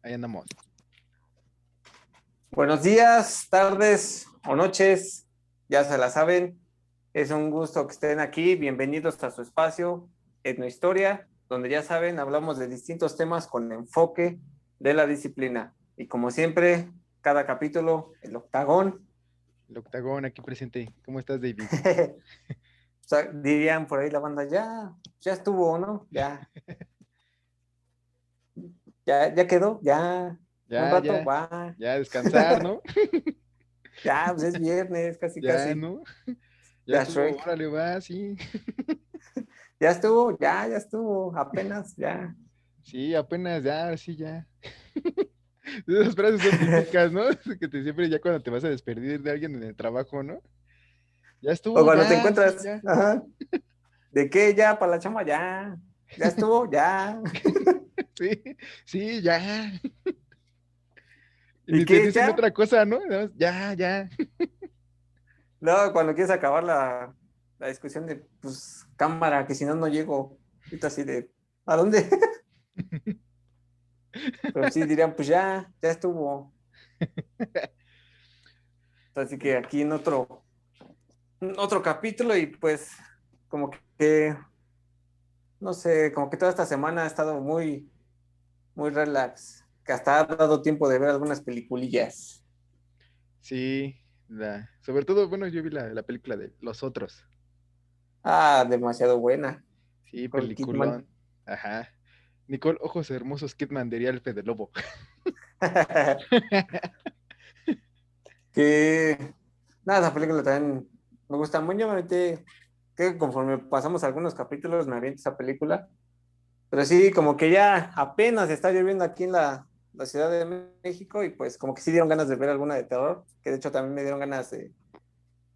Ahí andamos. Buenos días, tardes o noches, ya se la saben. Es un gusto que estén aquí. Bienvenidos a su espacio, Etnohistoria, donde ya saben, hablamos de distintos temas con enfoque de la disciplina. Y como siempre, cada capítulo, el octagón. El octagón aquí presente. ¿Cómo estás, David? O sea, dirían por ahí la banda, ya estuvo, ¿no? Ya quedó, ya, un Ya, rato, ya, va. ya descansar, ¿no? Ya, pues es viernes, casi, Ya, casi. ¿no? Ya Ya estuvo, Shrek. órale, va, sí. Ya estuvo, ya estuvo, apenas, ya. Sí, apenas, ya, sí, ya. Esas frases son típicas, ¿no? Que te siempre ya cuando te vas a despedir de alguien en el trabajo, ¿no? Ya O estuvo, cuando te ya, sí, encuentras, ya. ajá, ¿de qué ya para la chamba? Ya estuvo, ya. Sí, sí, ya. Y ¿Y ni te qué dicen ya? otra cosa, ¿no? Nada más, ya, ya. Luego, cuando quieres acabar la discusión de, pues, cámara, que si no, no llego. Y tú así de, ¿a dónde? Pero sí dirían, pues ya estuvo. Así que aquí en otro capítulo y pues, como que, no sé, como que toda esta semana ha estado muy relax, que hasta ha dado tiempo de ver algunas peliculillas. Sí, sobre todo, bueno, yo vi la película de Los Otros. Ah, demasiado buena. Sí, Nicole Kidman. peliculón. Ajá. Nicole Ojos Hermosos Kidman diría el Fede Lobo. Que nada, esa película también me gusta mucho. Yo me metí, que conforme pasamos algunos capítulos me aviento esa película. Pero sí, como que ya apenas está lloviendo aquí en la Ciudad de México y pues como que sí dieron ganas de ver alguna de terror, que de hecho también me dieron ganas de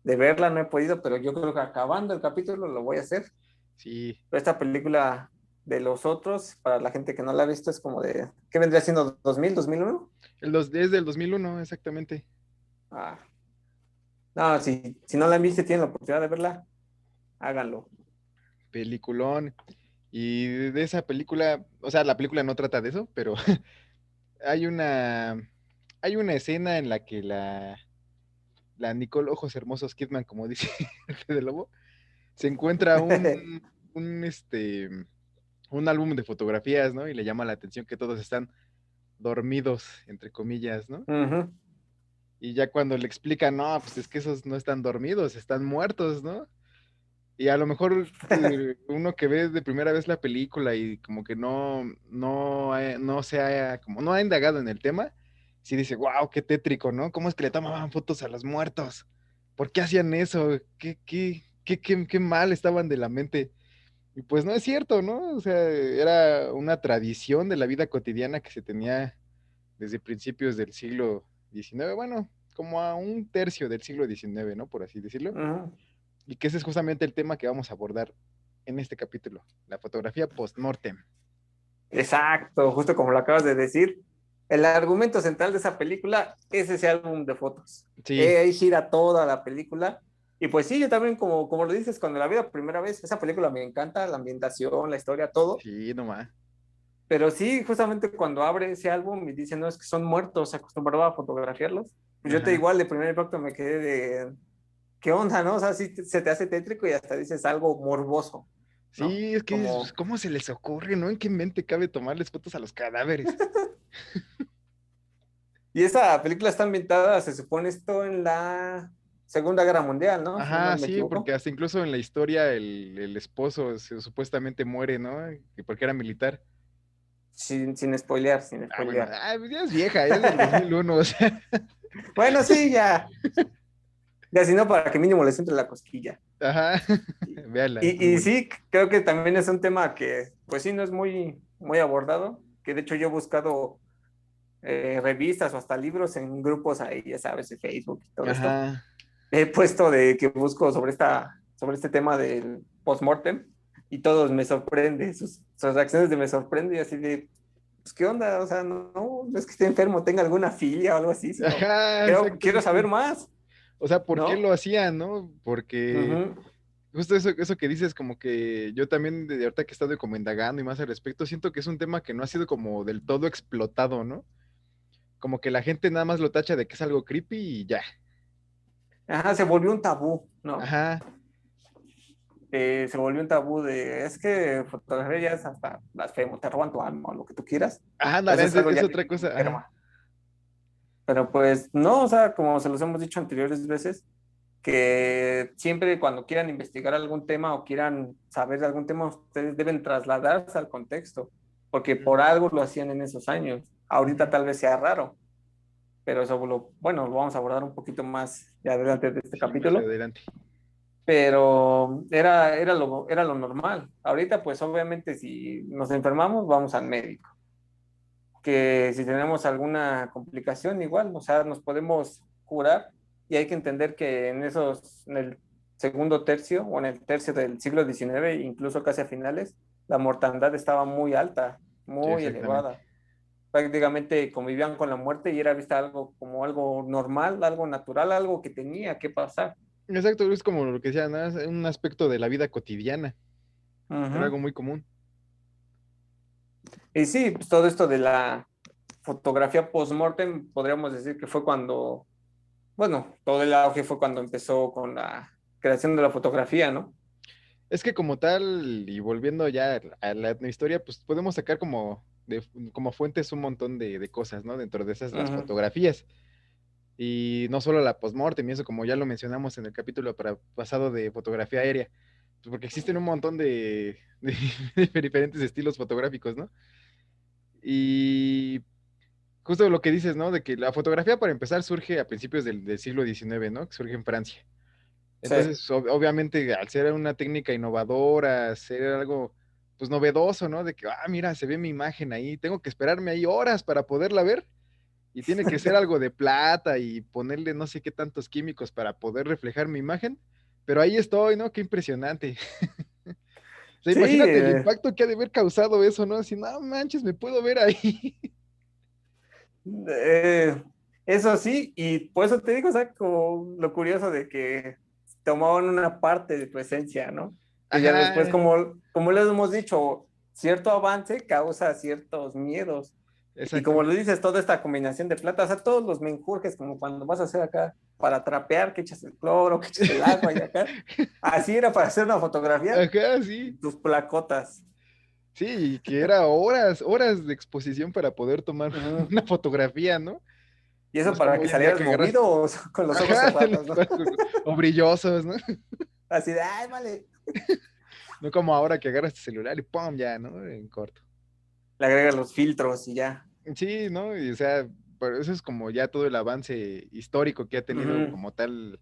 verla, no he podido, pero yo creo que acabando el capítulo lo voy a hacer. Sí, Pero esta película de los otros, para la gente que no la ha visto, es como de, ¿qué vendría siendo? ¿2000, 2001? es del 2001, exactamente. Ah, no, si no la han visto y tienen la oportunidad de verla, háganlo. Peliculón. Y de esa película, o sea, la película no trata de eso, pero hay una, hay una escena en la que la Nicole Ojos Hermosos Kidman, como dice el Fede Lobo, se encuentra un álbum de fotografías, ¿no? Y le llama la atención que todos están dormidos, entre comillas, ¿no? Ujú. Y ya cuando le explican, no, pues es que esos no están dormidos, están muertos, ¿no? Y a lo mejor uno que ve de primera vez la película y como que no se ha, como no ha indagado en el tema, sí dice, wow, qué tétrico, ¿no? ¿Cómo es que le tomaban fotos a los muertos? ¿Por qué hacían eso? ¿Qué mal estaban de la mente? Y pues no es cierto, ¿no? O sea, era una tradición de la vida cotidiana que se tenía desde principios del siglo XIX, bueno, como a un tercio del siglo XIX, ¿no? Por así decirlo. Ujú. Y que ese es justamente el tema que vamos a abordar en este capítulo, la fotografía post-mortem. Exacto, justo como lo acabas de decir. El argumento central de esa película es ese álbum de fotos. Sí, Ahí gira toda la película. Y pues sí, yo también, como lo dices, cuando la vi la primera vez, esa película me encanta, la ambientación, la historia, todo. sí, nomás. Pero sí, justamente cuando abre ese álbum y dice, no, es que son muertos, se acostumbraba a fotografiarlos. Pues yo te Ajá. igual, de primer impacto me quedé de, ¿qué onda, no? O sea, sí se te hace tétrico y hasta dices algo morboso, ¿no? Sí, es que, Como, ¿cómo se les ocurre, no? ¿En qué mente cabe tomarles fotos a los cadáveres? y esa película está ambientada, se supone esto en la Segunda Guerra Mundial, ¿no? Si no Ajá, mal me sí, porque equivoco. hasta incluso en la historia el esposo supuestamente muere, ¿no? Que porque era militar. Sin spoilear, sin Ah, bueno, spoilear. pues ya es vieja, ya es del 2001, o sea. Bueno, sí, ya si no, para que mínimo les entre la cosquilla. Ajá, Y, véala, es muy y buena. sí, creo que también es un tema que, pues sí, no es muy abordado, que de hecho yo he buscado revistas o hasta libros en grupos ahí, ya sabes, de Facebook y todo esto. Ajá, He puesto de que busco sobre este tema del postmortem y todos me sorprende, sus reacciones de me sorprende y así de, pues, ¿qué onda? O sea, no es que esté enfermo, tenga alguna filia o algo así, sino ajá, quiero saber exactamente. más, O sea, ¿por qué ¿no? lo hacían, no? Porque Ujú. justo eso que dices, como que yo también, de ahorita que he estado como indagando y más al respecto, siento que es un tema que no ha sido como del todo explotado, ¿no? como que la gente nada más lo tacha de que es algo creepy y ya. Ajá, se volvió un tabú, ¿no? Ajá, Se volvió un tabú de, es que fotografía ya es hasta blasfemo, te roban tu alma o lo que tú quieras. ajá, Eso ándale, es algo es ya otra que cosa, ajá. enferma. Pero pues no, o sea, como se los hemos dicho anteriores veces, que siempre cuando quieran investigar algún tema o quieran saber de algún tema, ustedes deben trasladarse al contexto, porque por Ujú, algo lo hacían en esos años. Ahorita ujú. tal vez sea raro, pero eso bueno, lo vamos a abordar un poquito más ya adelante de este Sí, más capítulo, adelante. pero era lo normal. Ahorita pues obviamente si nos enfermamos vamos al médico, que si tenemos alguna complicación igual, o sea, nos podemos curar y hay que entender que en el segundo tercio o en el tercio del siglo XIX, incluso casi a finales, la mortandad estaba muy alta, Sí, muy exactamente. elevada. Prácticamente convivían con la muerte y era vista algo como algo normal, algo natural, algo que tenía que pasar. Exacto, es como lo que decía, ¿no? Es un aspecto de la vida cotidiana. Era Ujú. algo muy común. Y sí, pues todo esto de la fotografía post-mortem, podríamos decir que fue cuando, bueno, todo el auge fue cuando empezó con la creación de la fotografía, ¿no? Es que como tal, y volviendo ya a la historia, pues podemos sacar como fuentes un montón de cosas, ¿no? Dentro de esas las Ujú, fotografías. Y no solo la postmortem y eso, como ya lo mencionamos en el capítulo pasado de fotografía aérea, pues porque existen un montón de diferentes estilos fotográficos, ¿no? Y justo lo que dices, ¿no? De que la fotografía, para empezar, surge a principios del siglo XIX, ¿no? Que surge en Francia. sí, Entonces, obviamente, al ser una técnica innovadora, ser algo, pues, novedoso, ¿no? De que, mira, se ve mi imagen ahí, tengo que esperarme ahí horas para poderla ver, y tiene que ser algo de plata y ponerle no sé qué tantos químicos para poder reflejar mi imagen, pero ahí estoy, ¿no? Qué impresionante. O sea, sí, imagínate el impacto que ha de haber causado eso, ¿no? Así, no manches, me puedo ver ahí. eh, eso sí, y por eso te digo, o sea, como lo curioso de que tomaban una parte de tu esencia, ¿no? Que ya después, Ajá, como les hemos dicho, cierto avance causa ciertos miedos. Y como lo exactamente. dices, toda esta combinación de plata, o sea, todos los menjurjes, como cuando vas a hacer acá para trapear, que echas el cloro, que echas el agua y acá. Así era para hacer una fotografía, Ajá, sí. tus placotas. Sí, y que era horas, horas de exposición para poder tomar Ujú. una fotografía, ¿no? Y No eso es para como que hoy en día salieras que agarras, movido o con los ojos ajá, cerrados, ¿no? o brillosos, ¿no? Así de, ay, vale. No como ahora que agarras tu celular y ¡pum! Ya, ¿no? En corto. Le agregas los filtros y ya. Sí, ¿no? Y, o sea, pero eso es como ya todo el avance histórico que ha tenido Ujú. como tal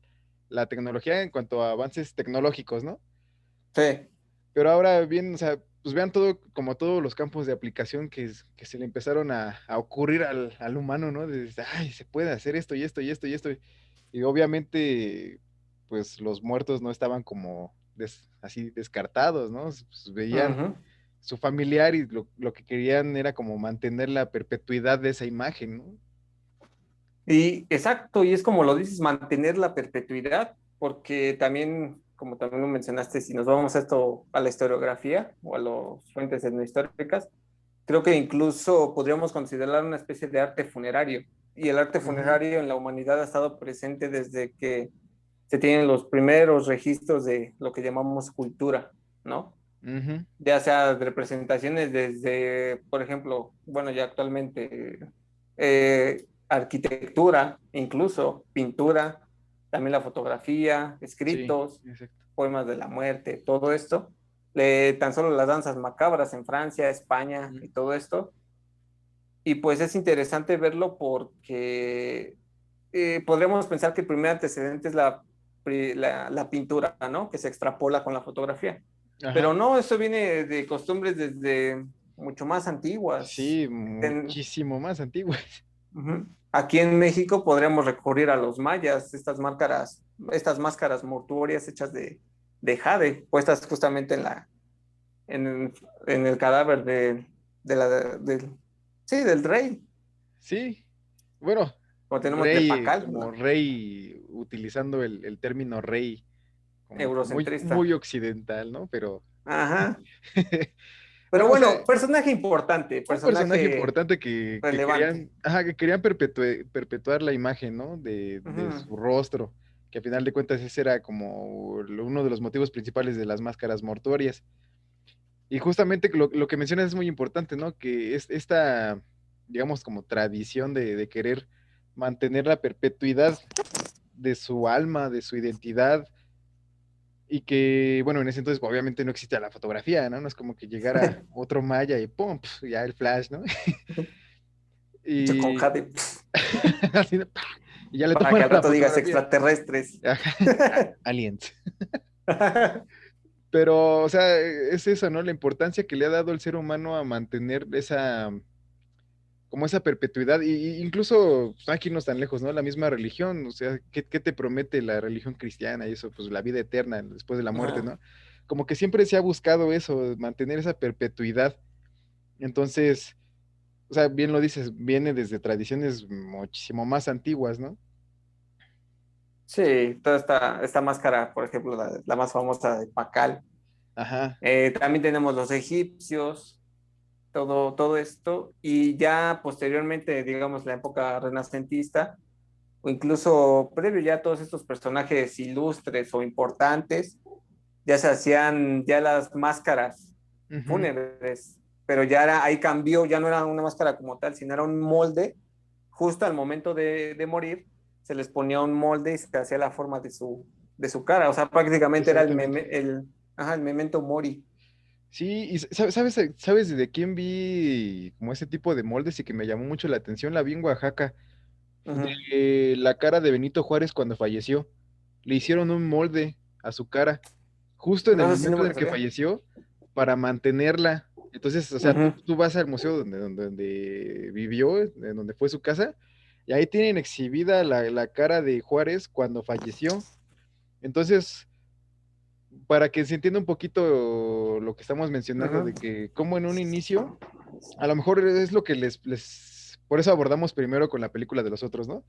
la tecnología en cuanto a avances tecnológicos, ¿no? Sí, Pero ahora bien, o sea, pues vean todo, como todos los campos de aplicación que se le empezaron a ocurrir al humano, ¿no? Ay, se puede hacer esto y esto y esto y esto. Y obviamente, pues los muertos no estaban como así descartados, ¿no? Pues, veían ujú. su familiar y lo que querían era como mantener la perpetuidad de esa imagen, ¿no? Y exacto, y es como lo dices, mantener la perpetuidad, porque también, como también lo mencionaste, si nos vamos a esto, a la historiografía o a las fuentes etnohistóricas, creo que incluso podríamos considerar una especie de arte funerario. Y el arte Ujú, funerario en la humanidad ha estado presente desde que se tienen los primeros registros de lo que llamamos cultura, ¿no? ujú, Ya sea representaciones desde, por ejemplo, bueno, ya actualmente, arquitectura, incluso pintura, también la fotografía, sí, escritos, exacto. poemas de la muerte, todo esto. Tan solo las danzas macabras en Francia, España Ujú, y todo esto. Y pues es interesante verlo porque podríamos pensar que el primer antecedente es la pintura, ¿no? Que se extrapola con la fotografía. Pero ajá. no, eso viene de costumbres desde mucho más antiguas. Sí, muchísimo más antiguo. Ujú. Aquí en México podríamos recurrir a los mayas, estas máscaras mortuorias hechas de jade, puestas justamente en, en el cadáver de la, del, sí, del rey, Sí, bueno, como tenemos rey, Nepacal, como ¿no? rey, utilizando el término rey, como que muy, Eurocentrista. muy occidental, ¿no? Pero, Ajá. Pero O sea, bueno, personaje importante, un personaje personaje importante que relevante. querían, ajá, que querían perpetuar la imagen, ¿no? De Ujú. su rostro, que a final de cuentas ese era como uno de los motivos principales de las máscaras mortuorias. Y justamente lo que mencionas es muy importante, ¿no? Que es esta, digamos, como tradición de querer mantener la perpetuidad de su alma, de su identidad, y que, bueno, en ese entonces pues, obviamente no existía la fotografía, ¿no? No es como que llegara otro maya y ¡pum! Ya el flash, ¿no? Hecho con Y, jade, así, ¿no? ¡Pa! Y ya le para que toman al la rato digas fotografía. extraterrestres. Ajá, aliens. Pero, o sea, es eso, ¿no? La importancia que le ha dado el ser humano a mantener esa, como esa perpetuidad, y incluso pues, aquí no están lejos, ¿no? La misma religión, o sea, ¿qué te promete la religión cristiana y eso? Pues la vida eterna después de la muerte, Ajá. ¿no? Como que siempre se ha buscado eso, mantener esa perpetuidad. Entonces, o sea, bien lo dices, viene desde tradiciones muchísimo más antiguas, ¿no? Sí, toda esta máscara, por ejemplo, la más famosa de Pacal. Ajá. También tenemos los egipcios, todo esto, y ya posteriormente, digamos, la época renacentista, o incluso previo ya a todos estos personajes ilustres o importantes, ya se hacían ya las máscaras Ujú. fúnebres, pero ya ahí cambió, ya no era una máscara como tal, sino era un molde, justo al momento de morir, se les ponía un molde y se hacía la forma de su cara, o sea, prácticamente era Exactamente. el memento mori. Sí, y sabes de quién vi como ese tipo de moldes y que me llamó mucho la atención? La vi en Oaxaca, Ujú. de la cara de Benito Juárez cuando falleció. Le hicieron un molde a su cara, justo en el No, eso sí no momento me en lo el que sabía. falleció, para mantenerla. Entonces, o sea, Ujú. tú vas al museo donde vivió, en donde fue su casa, y ahí tienen exhibida la cara de Juárez cuando falleció. Entonces, para que se entienda un poquito lo que estamos mencionando, Ujú. de que como en un inicio, a lo mejor es lo que por eso abordamos primero con la película de los otros, ¿no?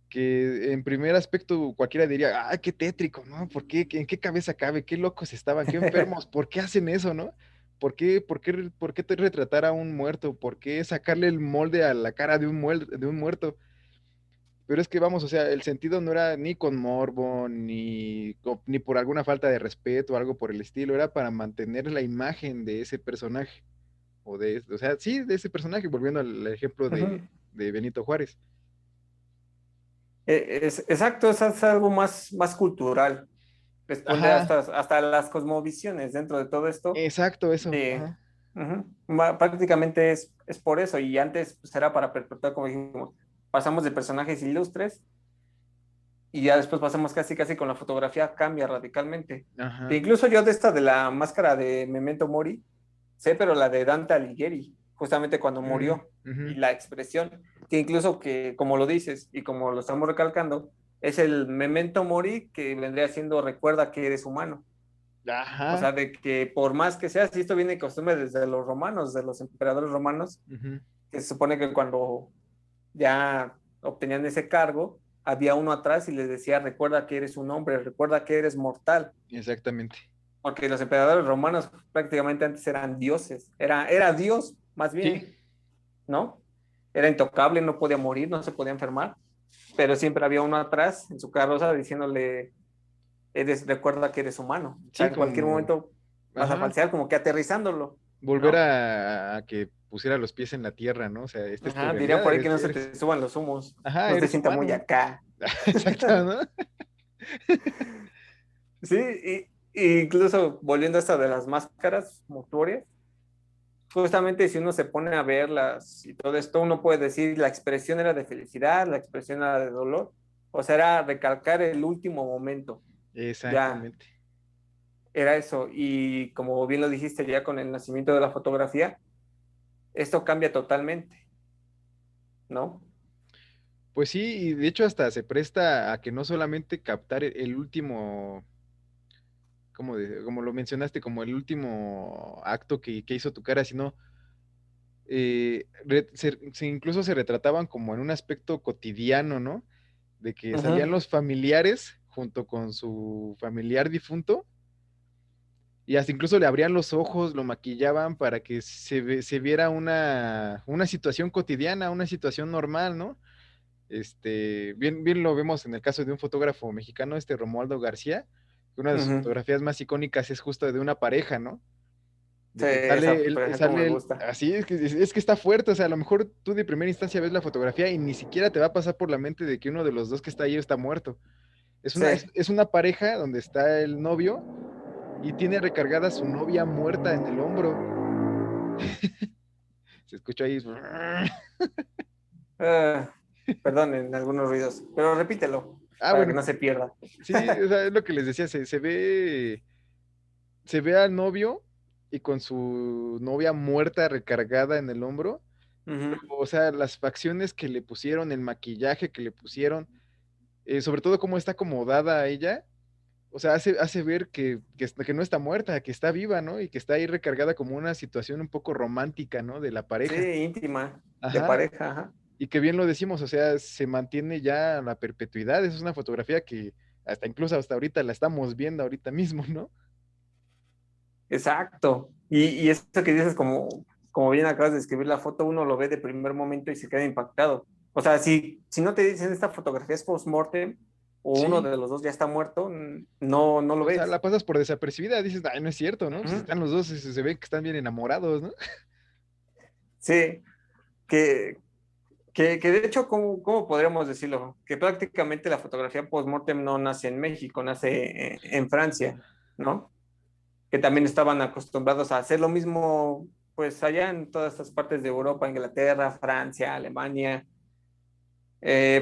Que en primer aspecto cualquiera diría, ah, qué tétrico, ¿no? ¿Por qué? ¿En qué cabeza cabe? ¿Qué locos estaban? ¿Qué enfermos? ¿Por qué hacen eso, no? ¿Por qué te retratar a un muerto? ¿Por qué sacarle el molde a la cara de un muerto? Pero es que vamos, o sea, el sentido no era ni con morbo, ni por alguna falta de respeto o algo por el estilo, era para mantener la imagen de ese personaje, o sea, sí, de ese personaje, volviendo al ejemplo Ujú. de Benito Juárez. Exacto, es algo más cultural. Responde Ajá, hasta las cosmovisiones dentro de todo esto. exacto, eso, De, ajá. prácticamente es por eso. Y antes pues, era para perpetuar, como dijimos, pasamos de personajes ilustres y ya después pasamos casi con la fotografía, cambia radicalmente. Que Ajá. incluso yo de esta de la máscara de Memento Mori, sé, pero la de Dante Alighieri, justamente cuando Mm, murió, y ujú. la expresión, que incluso que, como lo dices y como lo estamos recalcando, es el Memento Mori que vendría siendo recuerda que eres humano. O Ajá. sea, de que por más que sea, si esto viene de costumbre desde los romanos, de los emperadores romanos, Ujú. que se supone que cuando ya obtenían ese cargo, había uno atrás y les decía, recuerda que eres un hombre, recuerda que eres mortal, Exactamente. porque los emperadores romanos prácticamente antes eran dioses, era Dios más Sí, bien, ¿no? Era intocable, no podía morir, no se podía enfermar, pero siempre había uno atrás en su carroza diciéndole, recuerda que eres humano, o sea, sí, en cualquier como, momento vas a ajá, falsear, como que aterrizándolo, volver ¿no? a que pusiera los pies en la tierra, ¿no? O sea, esta es tu Ajá, dirían realidad, por ahí que no se eres, te suban los humos, ajá, no te eres sienta muy humano. acá. Exacto, ¿no? Sí, y incluso volviendo a esta de las máscaras mortuorias, justamente si uno se pone a verlas y todo esto, uno puede decir la expresión era de felicidad, la expresión era de dolor, o sea, era recalcar el último momento, ya Exactamente. era eso. Y como bien lo dijiste ya con el nacimiento de la fotografía, esto cambia totalmente, ¿no? Pues sí, y de hecho hasta se presta a que no solamente captar el último, como lo mencionaste, como el último acto que hizo tu cara, sino incluso se retrataban como en un aspecto cotidiano, ¿no? De que salían Ujú. los familiares junto con su familiar difunto Y hasta incluso le abrían los ojos, lo maquillaban para que se viera una situación cotidiana, una situación normal, ¿no? Bien lo vemos en el caso de un fotógrafo mexicano, Romualdo García, que una de sus Ujú. fotografías más icónicas es justo de una pareja, ¿no? Sí, De que esa fotografía como me gusta. así es que está fuerte, o sea, a lo mejor tú de primera instancia ves la fotografía y ni siquiera te va a pasar por la mente de que uno de los dos que está ahí está muerto. Sí. Es una pareja donde está el novio y tiene recargada a su novia muerta en el hombro. Se escucha ahí. Eh, perdón en algunos ruidos, pero repítelo Ah, para que bueno, no se pierda. sí, o sea, es lo que les decía, se ve al novio y con su novia muerta recargada en el hombro. Ujú. O sea, las facciones que le pusieron, el maquillaje que le pusieron, sobre todo cómo está acomodada a ella, o sea, hace ver que no está muerta, que está viva, ¿no? Y que está ahí recargada como una situación un poco romántica, ¿no? De la Sí, pareja. íntima, de Ajá. pareja, ajá. Y que bien lo decimos, o sea, se mantiene ya a la perpetuidad. Esa es una fotografía que incluso hasta ahorita la estamos viendo ahorita mismo, ¿no? Exacto. Y eso que dices, como bien acabas de describir la foto, uno lo ve de primer momento y se queda impactado. O sea, si no te dicen esta fotografía es post-mortem o uno Sí, de los dos ya está muerto, no lo o sea, ves. la pasas por desapercibida, dices, ay, no es cierto, ¿no? Pues Ujú. están los dos, se ve que están bien enamorados, ¿no? Sí, que, que de hecho, ¿cómo podríamos decirlo? Que prácticamente la fotografía post-mortem no nace en México, nace en Francia, ¿no? Que también estaban acostumbrados a hacer lo mismo, pues allá en todas estas partes de Europa, Inglaterra, Francia, Alemania,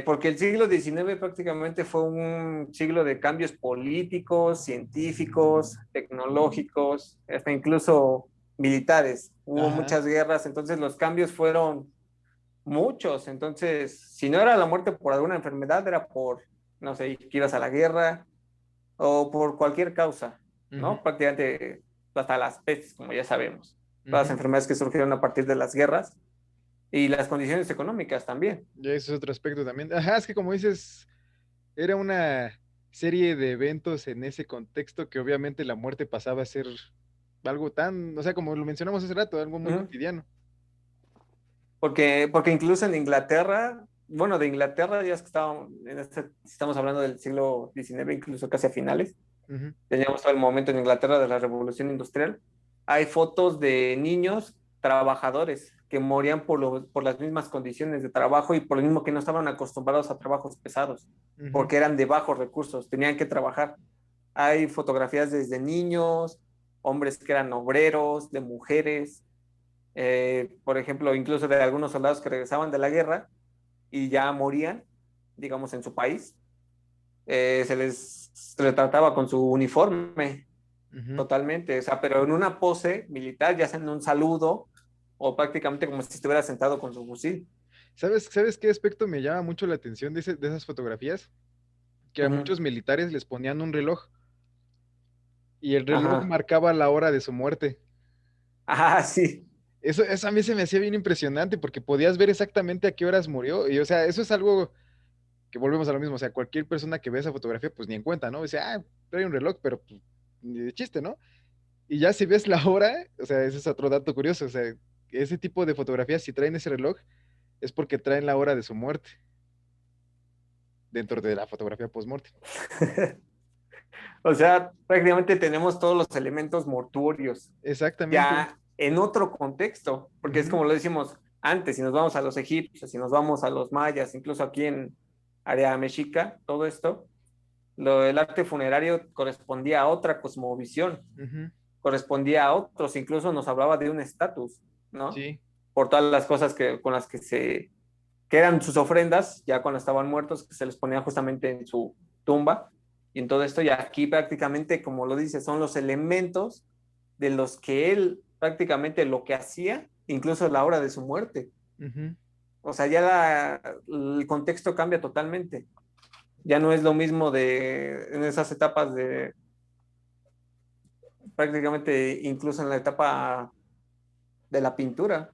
porque el siglo XIX prácticamente fue un siglo de cambios políticos, científicos, tecnológicos, hasta incluso militares. Hubo Ajá. muchas guerras, entonces los cambios fueron muchos. Entonces, si no era la muerte por alguna enfermedad, era por, no sé, que ibas a la guerra o por cualquier causa, Ujú, ¿no? Prácticamente hasta las pestes, como ya sabemos. Todas las ujú. enfermedades que surgieron a partir de las guerras y las condiciones económicas también. Y ese es otro aspecto también. Ajá, es que como dices, era una serie de eventos en ese contexto que obviamente la muerte pasaba a ser algo tan, o sea, como lo mencionamos hace rato, algo muy Uh-huh. cotidiano. Porque incluso en Inglaterra, bueno, de Inglaterra ya es que estamos hablando del siglo XIX, incluso casi a finales, Ujú, teníamos todo el momento en Inglaterra de la Revolución Industrial, hay fotos de niños trabajadores que morían por las mismas condiciones de trabajo y por lo mismo que no estaban acostumbrados a trabajos pesados, ujú. porque eran de bajos recursos, tenían que trabajar. Hay fotografías desde niños, hombres que eran obreros, de mujeres, por ejemplo, incluso de algunos soldados que regresaban de la guerra y ya morían, digamos, en su país, se les retrataba con su uniforme Ujú. totalmente, o sea, pero en una pose militar, ya sea en un saludo o prácticamente como si estuviera sentado con su fusil. ¿Sabes qué aspecto me llama mucho la atención de esas fotografías? Que a Ujú. muchos militares les ponían un reloj y el reloj Ajá. marcaba la hora de su muerte. Ah, sí. Eso a mí se me hacía bien impresionante porque podías ver exactamente a qué horas murió. Y o sea, eso es algo que volvemos a lo mismo. O sea, cualquier persona que ve esa fotografía, pues ni en cuenta, ¿no? Dice, trae un reloj, pero pues, ni de chiste, ¿no? Y ya si ves la hora, o sea, ese es otro dato curioso. O sea, ese tipo de fotografías, si traen ese reloj, es porque traen la hora de su muerte dentro de la fotografía post-mortem. O sea, prácticamente tenemos todos los elementos mortuorios Exactamente. ya en otro contexto, porque es Ujú, como lo decimos antes, si nos vamos a los egipcios, si nos vamos a los mayas, incluso aquí en área mexica, todo esto, el arte funerario correspondía a otra cosmovisión, ujú. correspondía a otros, incluso nos hablaba de un estatus, ¿no? Sí. Por todas las cosas con las que eran sus ofrendas, ya cuando estaban muertos, que se les ponía justamente en su tumba, y en todo esto, y aquí prácticamente, como lo dice, son los elementos de los que él prácticamente lo que hacía, incluso a la hora de su muerte. Ujú. O sea, ya el contexto cambia totalmente. Ya no es lo mismo en esas etapas de prácticamente incluso en la etapa de la pintura,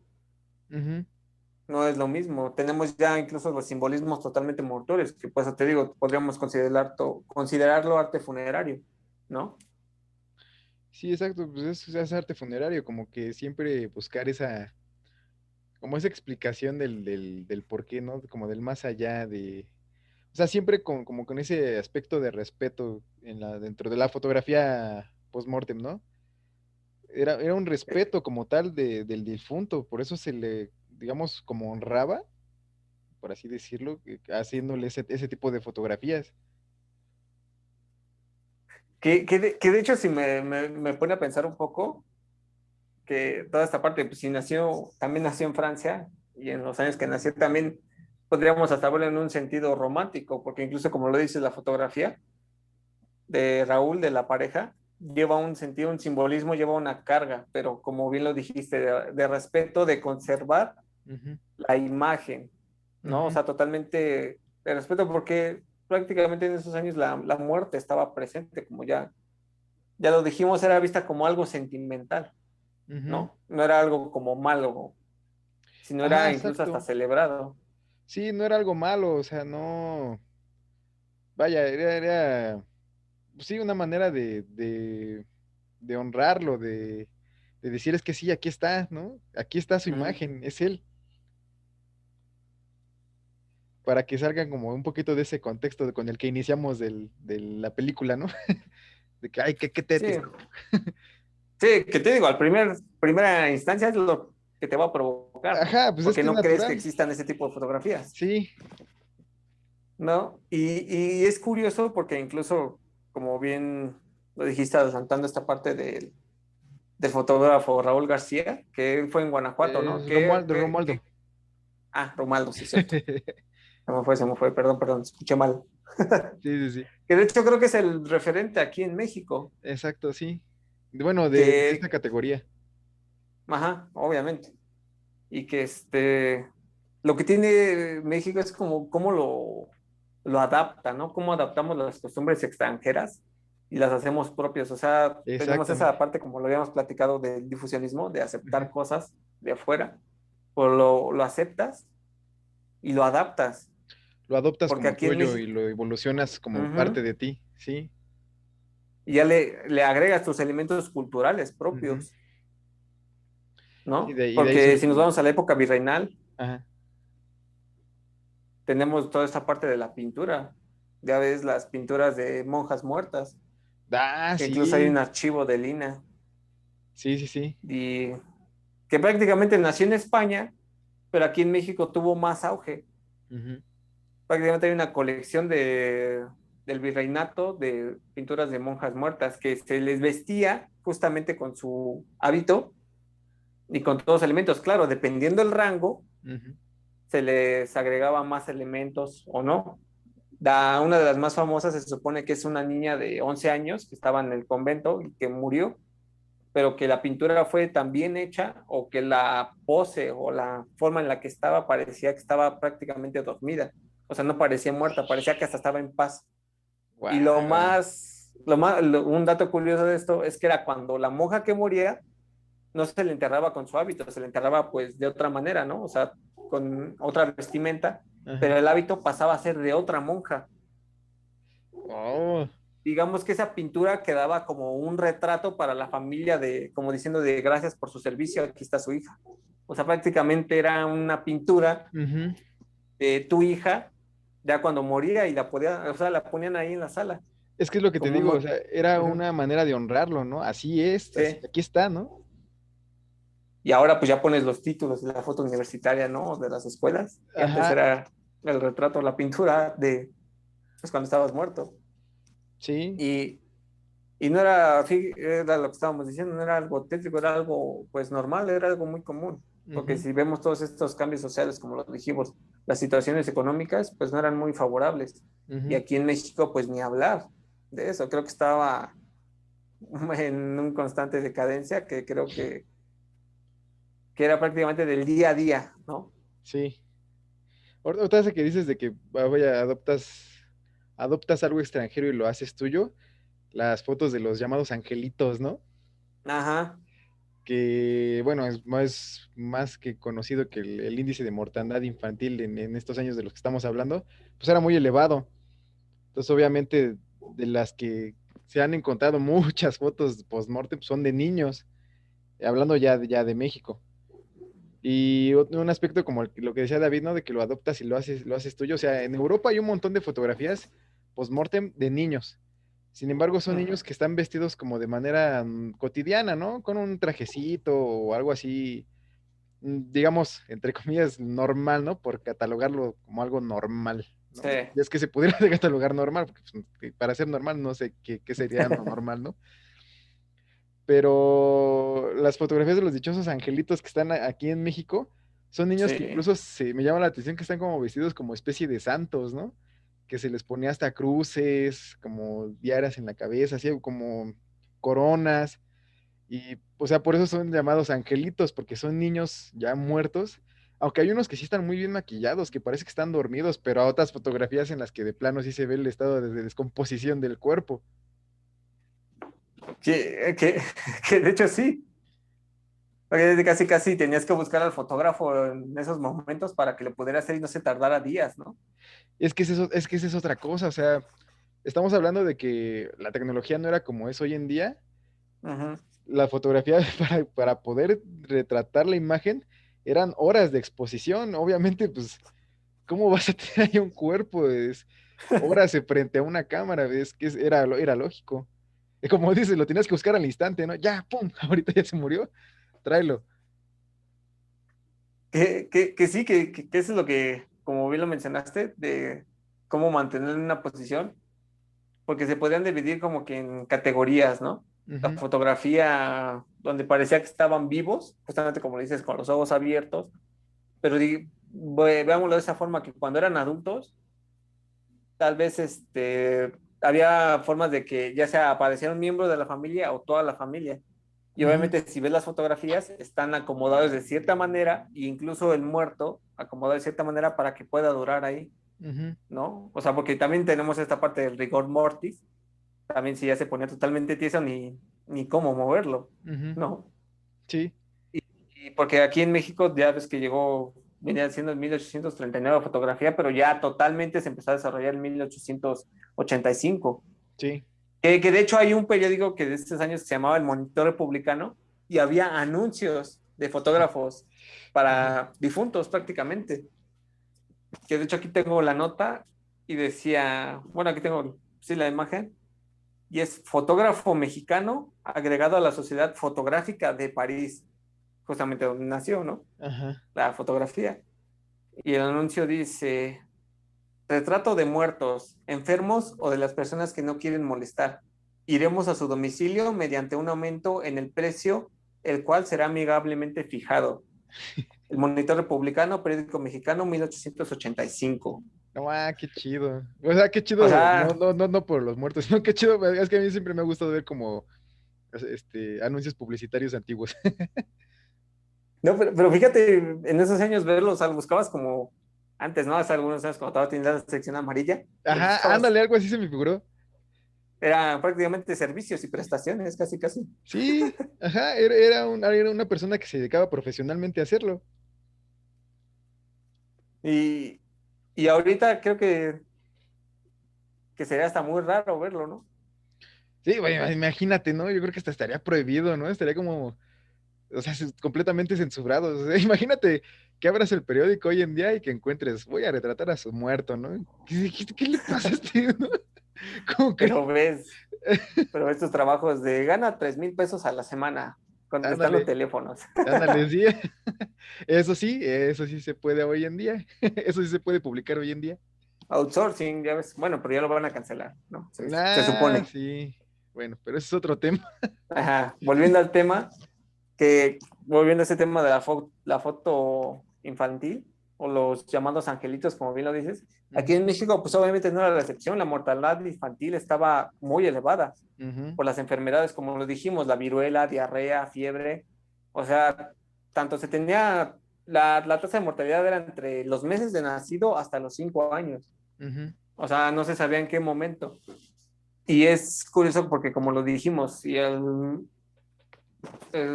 Ujú. no es lo mismo. Tenemos ya incluso los simbolismos totalmente mortuorios, que pues te digo, podríamos considerarlo arte funerario, ¿no? Sí, exacto, pues es arte funerario, como que siempre buscar esa, como esa explicación del por qué, ¿no? Como del más allá de, o sea, siempre como con ese aspecto de respeto dentro de la fotografía post-mortem, ¿no? Era un respeto como tal del difunto, por eso se le, digamos, como honraba, por así decirlo, haciéndole ese tipo de fotografías. Que de hecho, si me pone a pensar un poco, que toda esta parte, pues si nació, también nació en Francia, y en los años que nació también podríamos hasta verlo en un sentido romántico, porque incluso como lo dice la fotografía de Raúl, de la pareja, lleva un sentido, un simbolismo, lleva una carga, pero como bien lo dijiste, de respeto, de conservar Ujú, la imagen, ¿no? O ujú. sea, totalmente de respeto porque prácticamente en esos años la muerte estaba presente, como ya lo dijimos, era vista como algo sentimental, Ujú. ¿no? No era algo como malo, sino Ajá, era incluso hasta exacto. celebrado. Sí, no era algo malo, o sea, no, vaya, era pues sí, una manera de honrarlo, de decir es que sí, aquí está, ¿no? Aquí está su Ujú. imagen, es él, para que salgan como un poquito de ese contexto con el que iniciamos de la película, ¿no? De que, ay, qué Sí, tétrico. sí, que te digo, primera instancia es lo que te va a provocar, Ajá, pues es porque que es no crees que natural, existan ese tipo de fotografías, sí. ¿no? Y es curioso porque incluso, como bien lo dijiste, adelantando esta parte del fotógrafo Raúl García, que fue en Guanajuato, ¿no? Romualdo, Romualdo. Romaldo, sí, cierto. Se me fue, perdón, escuché mal. Sí, sí, sí, Que de hecho creo que es el referente aquí en México, exacto, sí. Bueno, de esta que, categoría. ajá, obviamente, y que lo que tiene México es como cómo lo adapta, ¿no? Cómo adaptamos las costumbres extranjeras y las hacemos propias. O sea, tenemos esa Exactamente. parte, como lo habíamos platicado, del difusionismo, de Ujú. aceptar cosas de afuera, o lo aceptas y lo adaptas, Lo adoptas porque como aquí en tuyo y México, lo evolucionas como parte ujú, de ti, sí. y ya le agregas tus elementos culturales Ujú. propios, Sí, ¿no? y de ahí Porque si nos surge. vamos a la época virreinal, Ajá. tenemos toda esta parte de la pintura. Ya ves las pinturas de monjas muertas, Ah, que incluso hay un sí, archivo de Lina, sí, sí, sí. y que prácticamente nació en España, pero aquí en México tuvo más auge. Ujú, Prácticamente hay una colección del virreinato de pinturas de monjas muertas que se les vestía justamente con su hábito y con todos los elementos. Claro, dependiendo del rango, ujú. se les agregaba más elementos o no. Una de las más famosas se supone que es una niña de 11 años que estaba en el convento y que murió, pero que la pintura fue tan bien hecha o que la pose o la forma en la que estaba parecía que estaba prácticamente dormida. O sea, no parecía muerta, parecía que hasta estaba en paz. Y Guau. un dato curioso de esto es que era cuando la monja que moría no se le enterraba con su hábito, se le enterraba pues de otra manera, ¿no? O sea, con otra vestimenta, Ajá. pero el hábito pasaba a ser de otra monja. Oh, Digamos que esa pintura quedaba como un retrato para la familia de, como diciendo de gracias por su servicio, aquí está su hija. O sea, prácticamente era una pintura ujú. de tu hija ya cuando moría y o sea, la ponían ahí en la sala, Es que es lo que te como un, digo, o sea, era uh-huh, una manera de honrarlo, ¿no? Así es, así, sí. aquí está, ¿no? Y ahora pues ya pones los títulos de la foto universitaria, ¿no? De las escuelas, que antes Ajá, era el retrato, la pintura de, pues cuando estabas muerto. sí. Y, y no era, sí, era lo que estábamos diciendo, no era algo tétrico, era algo pues normal, era algo muy común. Porque Ujú, si vemos todos estos cambios sociales, como lo dijimos, las situaciones económicas pues no eran muy favorables. Y ujú. aquí en México pues ni hablar de eso, creo que estaba en un constante decadencia que creo que era prácticamente del día a día, ¿no? Sí. Ahorita hace que dices de que vaya, adoptas algo extranjero y lo haces tuyo, las fotos de los llamados angelitos, ¿no? Ajá, Que, bueno, más que conocido que el índice de mortandad infantil en estos años de los que estamos hablando, pues era muy elevado. Entonces, obviamente, de las que se han encontrado muchas fotos post-mortem, son de niños, hablando ya de México. Y un aspecto como lo que decía David, ¿no? De que lo adoptas y lo haces tuyo. O sea, en Europa hay un montón de fotografías post-mortem de niños. Sin embargo, son Ujú. niños que están vestidos como de manera cotidiana, ¿no? Con un trajecito o algo así, digamos, entre comillas, normal, ¿no? Por catalogarlo como algo normal, ¿no? Sí. Y es que se pudiera catalogar normal, porque pues, para ser normal no sé qué sería lo normal, ¿no? Pero las fotografías de los dichosos angelitos que están aquí en México son niños que Sí. incluso me llama la atención que están como vestidos como especie de santos, ¿no? Que se les ponía hasta cruces, como diaras en la cabeza, así como coronas, y o sea, por eso son llamados angelitos, porque son niños ya muertos, aunque hay unos que sí están muy bien maquillados, que parece que están dormidos, pero a otras fotografías en las que de plano sí se ve el estado de descomposición del cuerpo. Que, que de hecho sí. Porque casi casi tenías que buscar al fotógrafo en esos momentos para que lo pudiera hacer y no se tardara días, ¿no? Es que es que esa es otra cosa, o sea, estamos hablando de que la tecnología no era como es hoy en día. Ujú. La fotografía para poder retratar la imagen eran horas de exposición. Obviamente, pues, ¿cómo vas a tener ahí un cuerpo? Es horas frente a una cámara, es que era lógico. Y como dices, lo tienes que buscar al instante, ¿no? Ya, pum, ahorita ya se murió, tráelo. Que sí, que eso es lo que, como bien lo mencionaste, de cómo mantener en una posición, porque se podían dividir como que en categorías, ¿no? La Ujú, fotografía donde parecía que estaban vivos, justamente como dices, con los ojos abiertos, pero veámoslo de esa forma, que cuando eran adultos, tal vez había formas de que ya sea apareciera un miembro de la familia o toda la familia. Y ujú, obviamente si ves las fotografías, están acomodados de cierta manera, e incluso el muerto acomodado de cierta manera para que pueda durar ahí, ujú, ¿no? O sea, porque también tenemos esta parte del rigor mortis, también si ya se ponía totalmente tieso, ni cómo moverlo, ujú. ¿no? Sí, Y porque aquí en México ya ves que llegó, venía siendo en 1839 la fotografía, pero ya totalmente se empezó a desarrollar en 1885. sí. Que de hecho hay un periódico que de estos años se llamaba El Monitor Republicano y había anuncios de fotógrafos Ujú, para difuntos prácticamente. Que de hecho aquí tengo la nota y decía, bueno, aquí tengo, sí, la imagen, y es fotógrafo mexicano agregado a la Sociedad Fotográfica de París, justamente donde nació, ¿no? ajá. La fotografía. Y el anuncio dice, retrato de muertos, enfermos o de las personas que no quieren molestar. Iremos a su domicilio mediante un aumento en el precio, el cual será amigablemente fijado. El Monitor Republicano, periódico mexicano, 1885. No, qué chido. O sea, qué O chido, sea, no por los muertos, sino qué chido, es que a mí siempre me ha gustado ver como anuncios publicitarios antiguos. no, pero fíjate, en esos años verlos, o sea, buscabas como antes, ¿no? Hace algunos años cuando todavía tenías la sección amarilla, lo Ajá, buscabas. ándale, algo así se me figuró. Era prácticamente servicios y prestaciones, casi, casi. Sí, ajá, era una persona que se dedicaba profesionalmente a hacerlo. Y, y ahorita creo que sería hasta muy raro verlo, ¿no? Sí, güey, imagínate, ¿no? Yo creo que hasta estaría prohibido, ¿no? Estaría como, o sea, completamente censurado. O sea, imagínate que abras el periódico hoy en día y que encuentres, voy a retratar a su muerto, ¿no? ¿Qué le pasa a este, no? Como que, Pero ves, pero estos trabajos de gana 3,000 pesos a la semana contestando ándale, teléfonos. ándale, sí. Eso sí se puede hoy en día. Eso sí se puede publicar hoy en día. Outsourcing, ya ves. Bueno, pero ya lo van a cancelar, ¿no? Se Ah, supone. sí. Bueno, pero ese es otro tema. Ajá. Volviendo al tema, volviendo a ese tema de la foto infantil o los llamados angelitos, como bien lo dices, aquí Ujú, en México, pues obviamente no era la excepción. La mortalidad infantil estaba muy elevada ujú, por las enfermedades, como lo dijimos, la viruela, diarrea, fiebre. O sea, tanto se tenía, la tasa de mortalidad era entre los meses de nacido hasta los 5 años. ujú. O sea, no se sabía en qué momento. Y es curioso porque, como lo dijimos, y el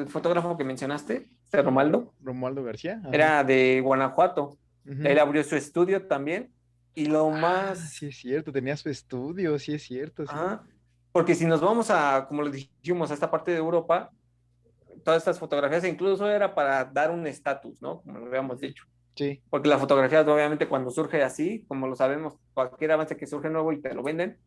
fotógrafo que mencionaste, este Romaldo, Romualdo García, ajá. era de Guanajuato. Ujú. Él abrió su estudio también. Y lo Ah, sí más, es cierto, tenía su estudio, sí es cierto, sí. ajá, Porque si nos vamos a, como lo dijimos, a esta parte de Europa, todas estas fotografías incluso era para dar un estatus, ¿no? Como lo habíamos dicho. Sí. Porque la fotografía, obviamente, cuando surge así, como lo sabemos, cualquier avance que surge nuevo y te lo venden,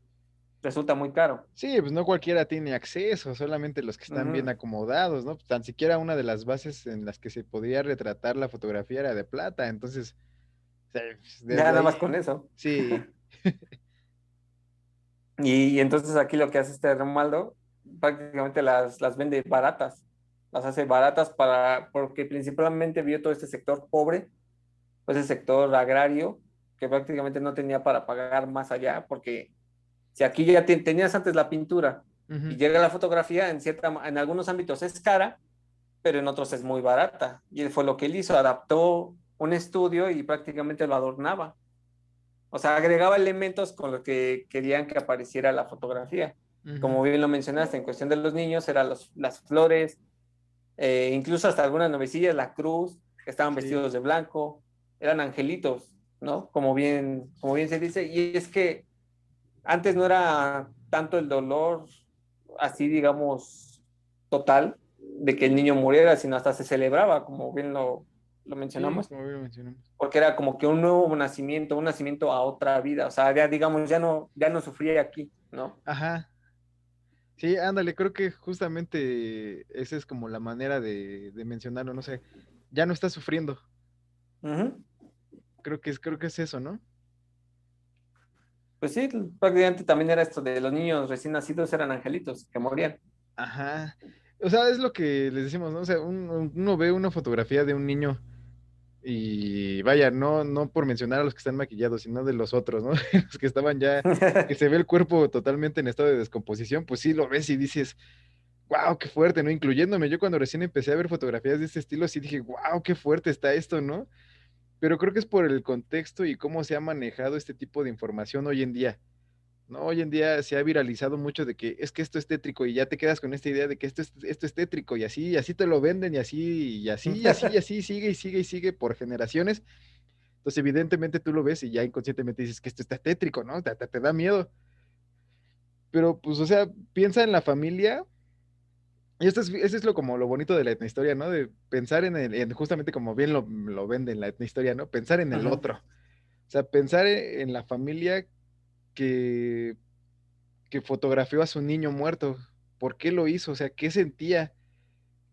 resulta muy caro. Sí, pues no cualquiera tiene acceso, solamente los que están bien Ujú. acomodados, ¿no? Tan siquiera una de las bases en las que se podía retratar la fotografía era de plata, entonces, o sea, pues, Ya desde nada más ahí, con eso. sí. Y entonces aquí lo que hace este Romualdo, prácticamente las vende baratas. Las hace baratas porque principalmente vio todo este sector pobre, pues el sector agrario, que prácticamente no tenía para pagar más allá, porque si aquí ya tenías antes la pintura y Ujú. llega la fotografía, en algunos ámbitos es cara, pero en otros es muy barata. Y fue lo que él hizo, adaptó un estudio y prácticamente lo adornaba. O sea, agregaba elementos con los que querían que apareciera la fotografía. Ujú. Como bien lo mencionaste, en cuestión de los niños, eran las flores, incluso hasta algunas novecillas, la cruz, que estaban Sí. vestidos de blanco, eran angelitos, ¿no? Como bien se dice. Y es que antes no era tanto el dolor así, digamos, total de que el niño muriera, sino hasta se celebraba, como bien lo Sí, mencionamos, como bien lo mencionamos. porque era como que un nacimiento a otra vida, o sea, ya digamos, ya no sufría aquí, ¿no? Ajá. Sí, ándale, creo que justamente esa es como la manera de mencionarlo, no sé, ya no está sufriendo. Ujú. Creo que es eso, ¿no? Pues sí, prácticamente también era esto de los niños recién nacidos eran angelitos que morían. Ajá. O sea, es lo que les decimos, ¿no? O sea, uno ve una fotografía de un niño y vaya, no por mencionar a los que están maquillados, sino de los otros, ¿no? Los que estaban ya, que se ve el cuerpo totalmente en estado de descomposición, pues sí lo ves y dices, wow, qué fuerte, ¿no? Incluyéndome, yo cuando recién empecé a ver fotografías de este estilo, sí dije, wow, qué fuerte está esto, ¿no? Pero creo que es por el contexto y cómo se ha manejado este tipo de información hoy en día. ¿No? Hoy en día se ha viralizado mucho de que es que esto es tétrico y ya te quedas con esta idea de que esto es tétrico y así te lo venden y así sigue y sigue y sigue por generaciones. Entonces, evidentemente tú lo ves y ya inconscientemente dices que esto está tétrico, ¿no? Te da miedo. Pero, pues, o sea, piensa en la familia. Y esto es lo como lo bonito de la etnohistoria, ¿no? De pensar en justamente como bien lo venden la etnohistoria, ¿no? Pensar en el Ujú. otro. O sea, pensar en la familia que que fotografió a su niño muerto. ¿Por qué lo hizo? O sea, ¿qué sentía?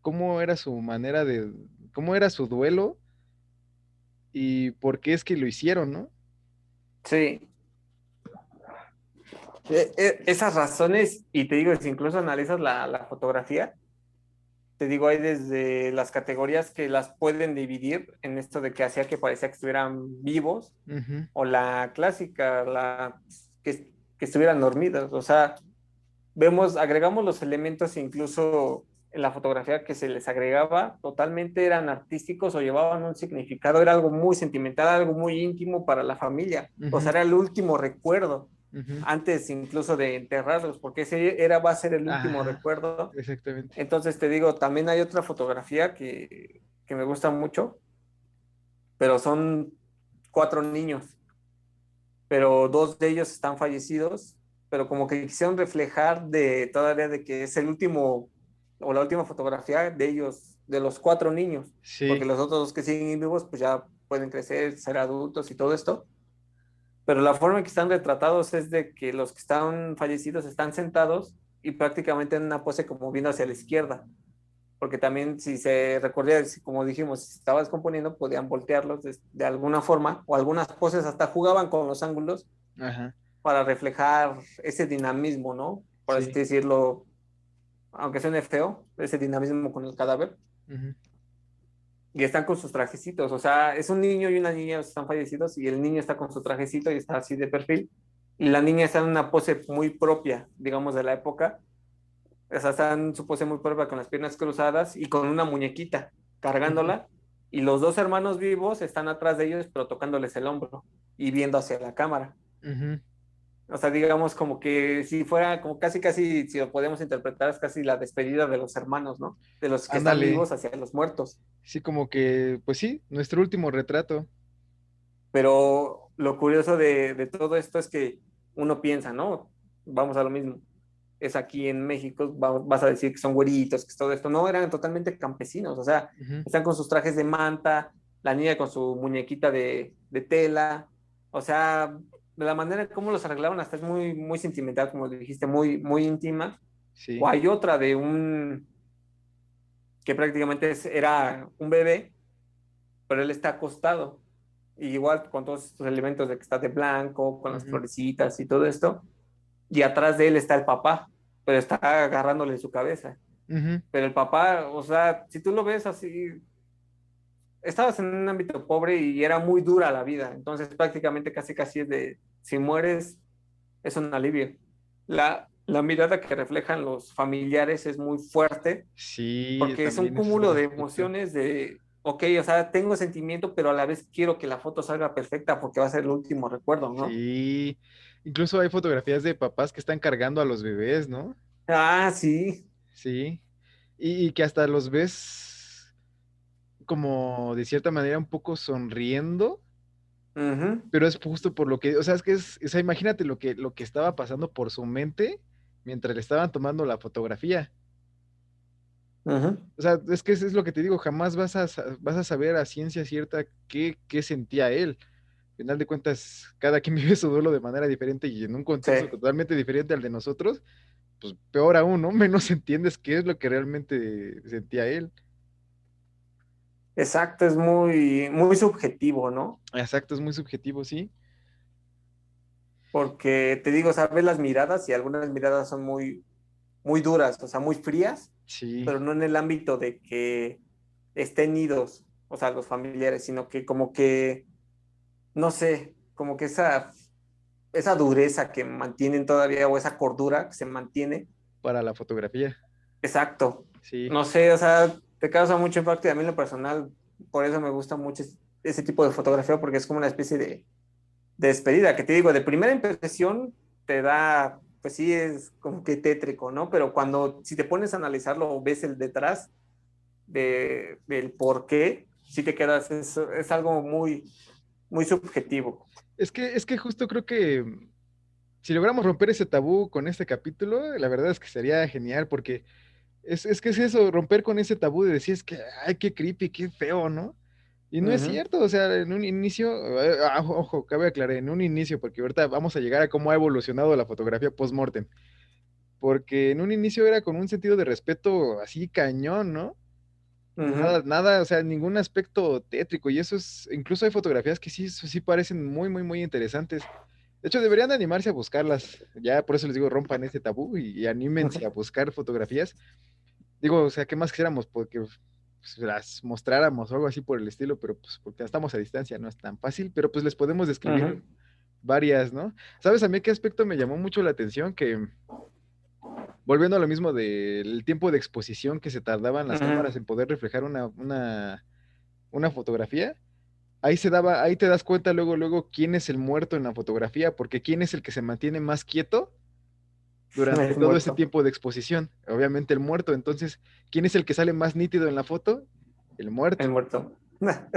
¿Cómo era su manera cómo era su duelo? ¿Y por qué es que lo hicieron, no? Sí, esas razones, y te digo, si incluso analizas la fotografía, te digo, hay desde las categorías que las pueden dividir en esto de que hacía que parecía que estuvieran vivos, Ujú. o la clásica, que estuvieran dormidos. O sea, agregamos los elementos incluso en la fotografía que se les agregaba, totalmente eran artísticos o llevaban un significado, era algo muy sentimental, algo muy íntimo para la familia. O sea, Ujú. era el último recuerdo, Ujú. antes incluso de enterrarlos, porque ese va a ser el último Ajá, recuerdo. exactamente. Entonces te digo, también hay otra fotografía que me gusta mucho, pero son 4 niños, pero 2 de ellos están fallecidos, pero como que quisieron reflejar todavía de que es el último o la última fotografía de ellos, de los 4 niños, porque Sí. los otros dos que siguen vivos pues ya pueden crecer, ser adultos y todo esto, pero la forma en que están retratados es de que los que están fallecidos están sentados y prácticamente en una pose como viendo hacia la izquierda, porque también si se recordía, como dijimos, si estaba descomponiendo, podían voltearlos de alguna forma, o algunas poses hasta jugaban con los ángulos Ajá. para reflejar ese dinamismo, ¿no? Por así Sí. decirlo, aunque suene feo, ese dinamismo con el cadáver. Ujú. Y están con sus trajecitos, o sea, es un niño y una niña que están fallecidos y el niño está con su trajecito y está así de perfil. Y la niña está en una pose muy propia, digamos, de la época. O sea, está en su pose muy propia con las piernas cruzadas y con una muñequita Ujú. cargándola. Y los dos hermanos vivos están atrás de ellos, pero tocándoles el hombro y viendo hacia la cámara. Ujú. O sea, digamos como que si fuera como casi, casi, si lo podemos interpretar, es casi la despedida de los hermanos, ¿no? De los que están Ándale. vivos hacia los muertos. Sí, como que, pues sí, nuestro último retrato. Pero lo curioso de todo esto es que uno piensa, ¿no? Vamos a lo mismo. es aquí en México, vas a decir que son güeritos, que es todo esto. No, eran totalmente campesinos, o sea, Ujú. están con sus trajes de manta, la niña con su muñequita de tela, o sea, de la manera como los arreglaban hasta es muy, muy sentimental, como dijiste, muy, muy íntima. O Sí. hay otra de un, que prácticamente era un bebé, pero él está acostado. Y igual con todos estos elementos de que está de blanco, con las Ujú, florecitas y todo esto. Y atrás de él está el papá, pero está agarrándole su cabeza. ujú. Pero el papá, o sea, si tú lo ves así, estabas en un ámbito pobre y era muy dura la vida. Entonces prácticamente casi casi es de, si mueres, es un alivio. La mirada que reflejan los familiares es muy fuerte Sí, porque es un también ese es cúmulo otro de aspecto. emociones de, ok, o sea, tengo sentimiento, pero a la vez quiero que la foto salga perfecta porque va a ser el último recuerdo, ¿no? Sí, incluso hay fotografías de papás que están cargando a los bebés, ¿no? Ah, sí. Sí, y que hasta los ves como de cierta manera un poco sonriendo, Ujú, pero es justo por lo que, o sea, es que o sea, imagínate lo que estaba pasando por su mente mientras le estaban tomando la fotografía. ujú. O sea, es que eso es lo que te digo, jamás vas a saber a ciencia cierta qué sentía él. Al final de cuentas, cada quien vive su duelo de manera diferente y en un Sí. contexto totalmente diferente al de nosotros, pues peor aún, ¿no? Menos entiendes qué es lo que realmente sentía él. Exacto, es muy, muy subjetivo, ¿no? Exacto, es muy subjetivo, sí. Porque te digo, sabes las miradas y algunas miradas son muy, muy duras, o sea, muy frías, Sí, pero no en el ámbito de que estén idos, o sea, los familiares, sino que como que, no sé, como que esa dureza que mantienen todavía o esa cordura que se mantiene. para la fotografía. Exacto. Sí. No sé, o sea, te causa mucho impacto y a mí en lo personal, por eso me gusta mucho ese tipo de fotografía porque es como una especie de despedida, que te digo, de primera impresión te da, pues sí, es como que tétrico, ¿no? Pero cuando, si te pones a analizarlo, ves el detrás del por qué, sí te quedas, es algo muy, muy subjetivo. Es que justo creo que si logramos romper ese tabú con este capítulo, la verdad es que sería genial porque es que es eso, romper con ese tabú de decir es que, ay, qué creepy, qué feo, ¿no? Y no es Ujú, cierto, o sea, en un inicio, ojo, cabe aclarar, en un inicio, porque ahorita vamos a llegar a cómo ha evolucionado la fotografía post-mortem, porque en un inicio era con un sentido de respeto así cañón, ¿no? ujú. Nada, nada, o sea, ningún aspecto tétrico, y eso es, incluso hay fotografías que sí, sí parecen muy, muy, muy interesantes. De hecho, deberían de animarse a buscarlas, ya por eso les digo, rompan ese tabú y anímense a buscar fotografías. Digo, o sea, ¿qué más quisiéramos? Porque pues, las mostráramos o algo así por el estilo, pero pues porque estamos a distancia, no es tan fácil, pero pues les podemos describir Ujú, varias, ¿no? ¿Sabes a mí qué aspecto me llamó mucho la atención? Que volviendo a lo mismo del tiempo de exposición que se tardaban las ujú. cámaras en poder reflejar una fotografía, ahí te das cuenta luego, luego quién es el muerto en la fotografía, porque quién es el que se mantiene más quieto durante Es todo ese muerto, tiempo de exposición. Obviamente el muerto. Entonces, ¿quién es el que sale más nítido en la foto? El el muerto. muerto.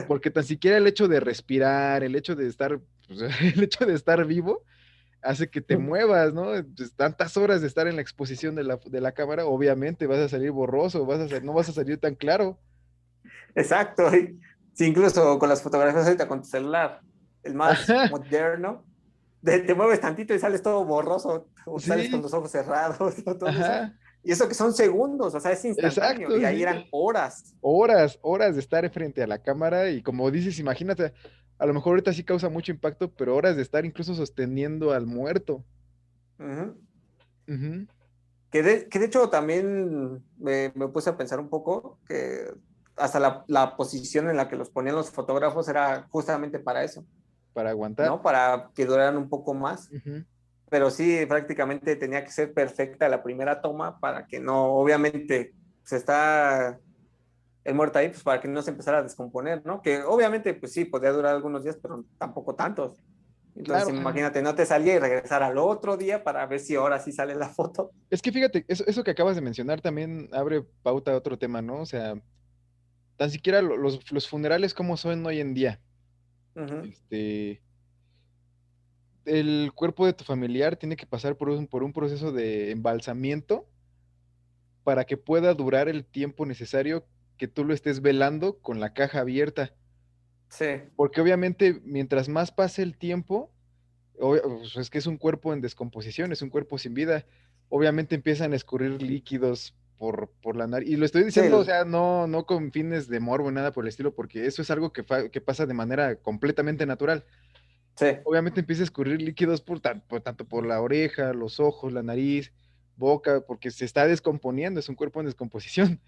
Porque tan siquiera el hecho de respirar, el hecho de estar, pues, el hecho de estar vivo, hace que te muevas, ¿no? Pues, tantas horas de estar en la exposición de la cámara, obviamente vas a salir borroso, no vas a salir tan claro. Exacto. Sí, incluso con las fotografías ahorita con tu celular, el más Ajá, moderno, te mueves tantito y sales todo borroso, o sales con sí, los ojos cerrados, o todo eso. ajá, Y eso que son segundos, o sea, es instantáneo. exacto, Y ahí sí. eran horas. Horas, horas de estar frente a la cámara y como dices, imagínate, a lo mejor ahorita sí causa mucho impacto, pero horas de estar incluso sosteniendo al muerto. Ujú. Ujú. Que de hecho también me puse a pensar un poco que hasta la posición en la que los ponían los fotógrafos era justamente para eso, Para aguantar. ¿no? Para que duraran un poco más. Ujú. Pero sí, prácticamente tenía que ser perfecta la primera toma para que no, obviamente, se está el muerto ahí, pues para que no se empezara a descomponer, ¿no? Que obviamente, pues sí, podía durar algunos días, pero tampoco tantos. Entonces, Claro, imagínate, no te salía y regresar al otro día para ver si ahora sí sale la foto. es que fíjate, eso que acabas de mencionar también abre pauta a otro tema, ¿no? O sea, tan siquiera los funerales como son hoy en día. Ujú, Este, el cuerpo de tu familiar tiene que pasar por un proceso de embalsamiento para que pueda durar el tiempo necesario que tú lo estés velando con la caja abierta. Sí, Porque obviamente mientras más pase el tiempo, pues es que es un cuerpo en descomposición, es un cuerpo sin vida. Obviamente empiezan a escurrir líquidos por la nariz. Y lo estoy sí, diciendo, o sea, no con fines de morbo, nada por el estilo, porque eso es algo que pasa de manera completamente natural. sí. Obviamente empieza a escurrir líquidos tanto por la oreja, los ojos, la nariz, boca, porque se está descomponiendo, es un cuerpo en descomposición.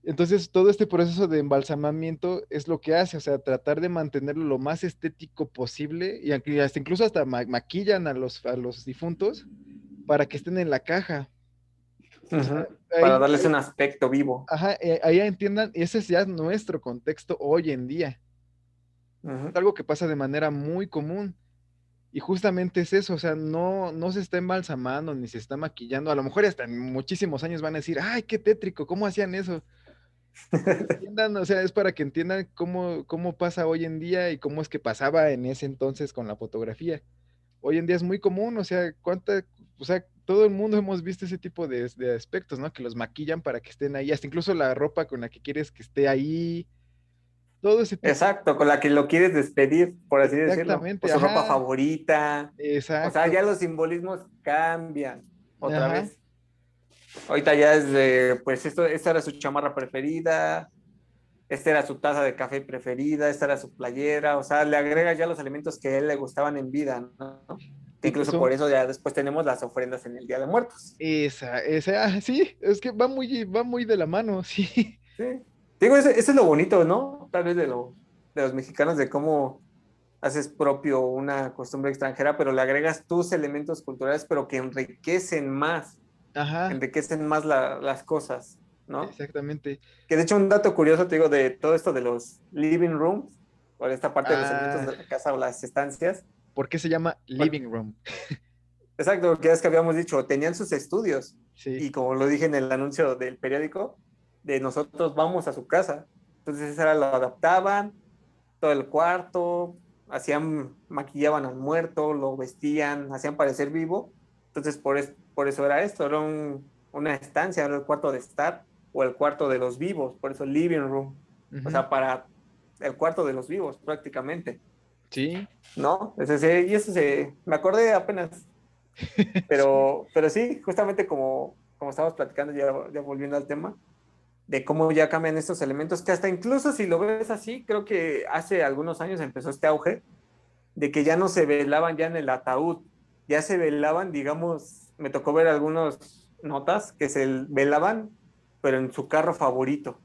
Entonces, todo este proceso de embalsamamiento es lo que hace, o sea, tratar de mantenerlo lo más estético posible y hasta incluso hasta maquillan a los difuntos para que estén en la caja. O sea, Ujú. Para darles ahí, un aspecto vivo. ajá, ahí entiendan, ese es ya nuestro contexto hoy en día. Es Ujú. algo que pasa de manera muy común. Y justamente es eso, o sea, no se está embalsamando ni se está maquillando. A lo mejor hasta en muchísimos años van a decir, ay, qué tétrico, ¿cómo hacían eso? Entiendan, o sea, es para que entiendan cómo pasa hoy en día y cómo es que pasaba en ese entonces con la fotografía. Hoy en día es muy común, o sea, o sea, todo el mundo hemos visto ese tipo de aspectos, ¿no? Que los maquillan para que estén ahí, hasta incluso la ropa con la que quieres que esté ahí, todo ese tipo. Exacto, con la que lo quieres despedir, por así decirlo. O Exactamente, su ropa ajá, favorita. O sea, exacto, ya los simbolismos cambian otra ajá. vez. Ahorita ya es de, pues esta era su chamarra preferida, esta era su taza de café preferida, esta era su playera, o sea, le agrega ya los elementos que a él le gustaban en vida, ¿no? Que Y que incluso por son, eso ya después tenemos las ofrendas en el Día de Muertos. sí, es que va muy de la mano, sí. Sí. Digo, ese es lo bonito, ¿no? Tal vez de los mexicanos, de cómo haces propio una costumbre extranjera, pero le agregas tus elementos culturales, pero que Ajá, enriquecen más las cosas, ¿no? exactamente. Que de hecho un dato curioso, te digo, de todo esto de los living rooms, o de esta parte de los elementos Ah, de la casa o las estancias. ¿por qué se llama Bueno, living room? exacto, que es que habíamos dicho, tenían sus estudios Sí, y como lo dije en el anuncio del periódico, de nosotros vamos a su casa. Entonces eso era, lo adaptaban, todo el cuarto, maquillaban al muerto, lo vestían, hacían parecer vivo. Entonces por eso era esto, era una estancia, era el cuarto de estar o el cuarto de los vivos, por eso living room. O ujú, sea, para el cuarto de los vivos prácticamente, sí, ¿no? Y eso me acordé apenas, sí, pero sí, justamente como estábamos platicando, ya volviendo al tema, de cómo ya cambian estos elementos, que hasta incluso si lo ves así, creo que hace algunos años empezó este auge de que ya no se velaban ya en el ataúd, ya se velaban, digamos, me tocó ver algunas notas que se velaban, pero en su carro favorito,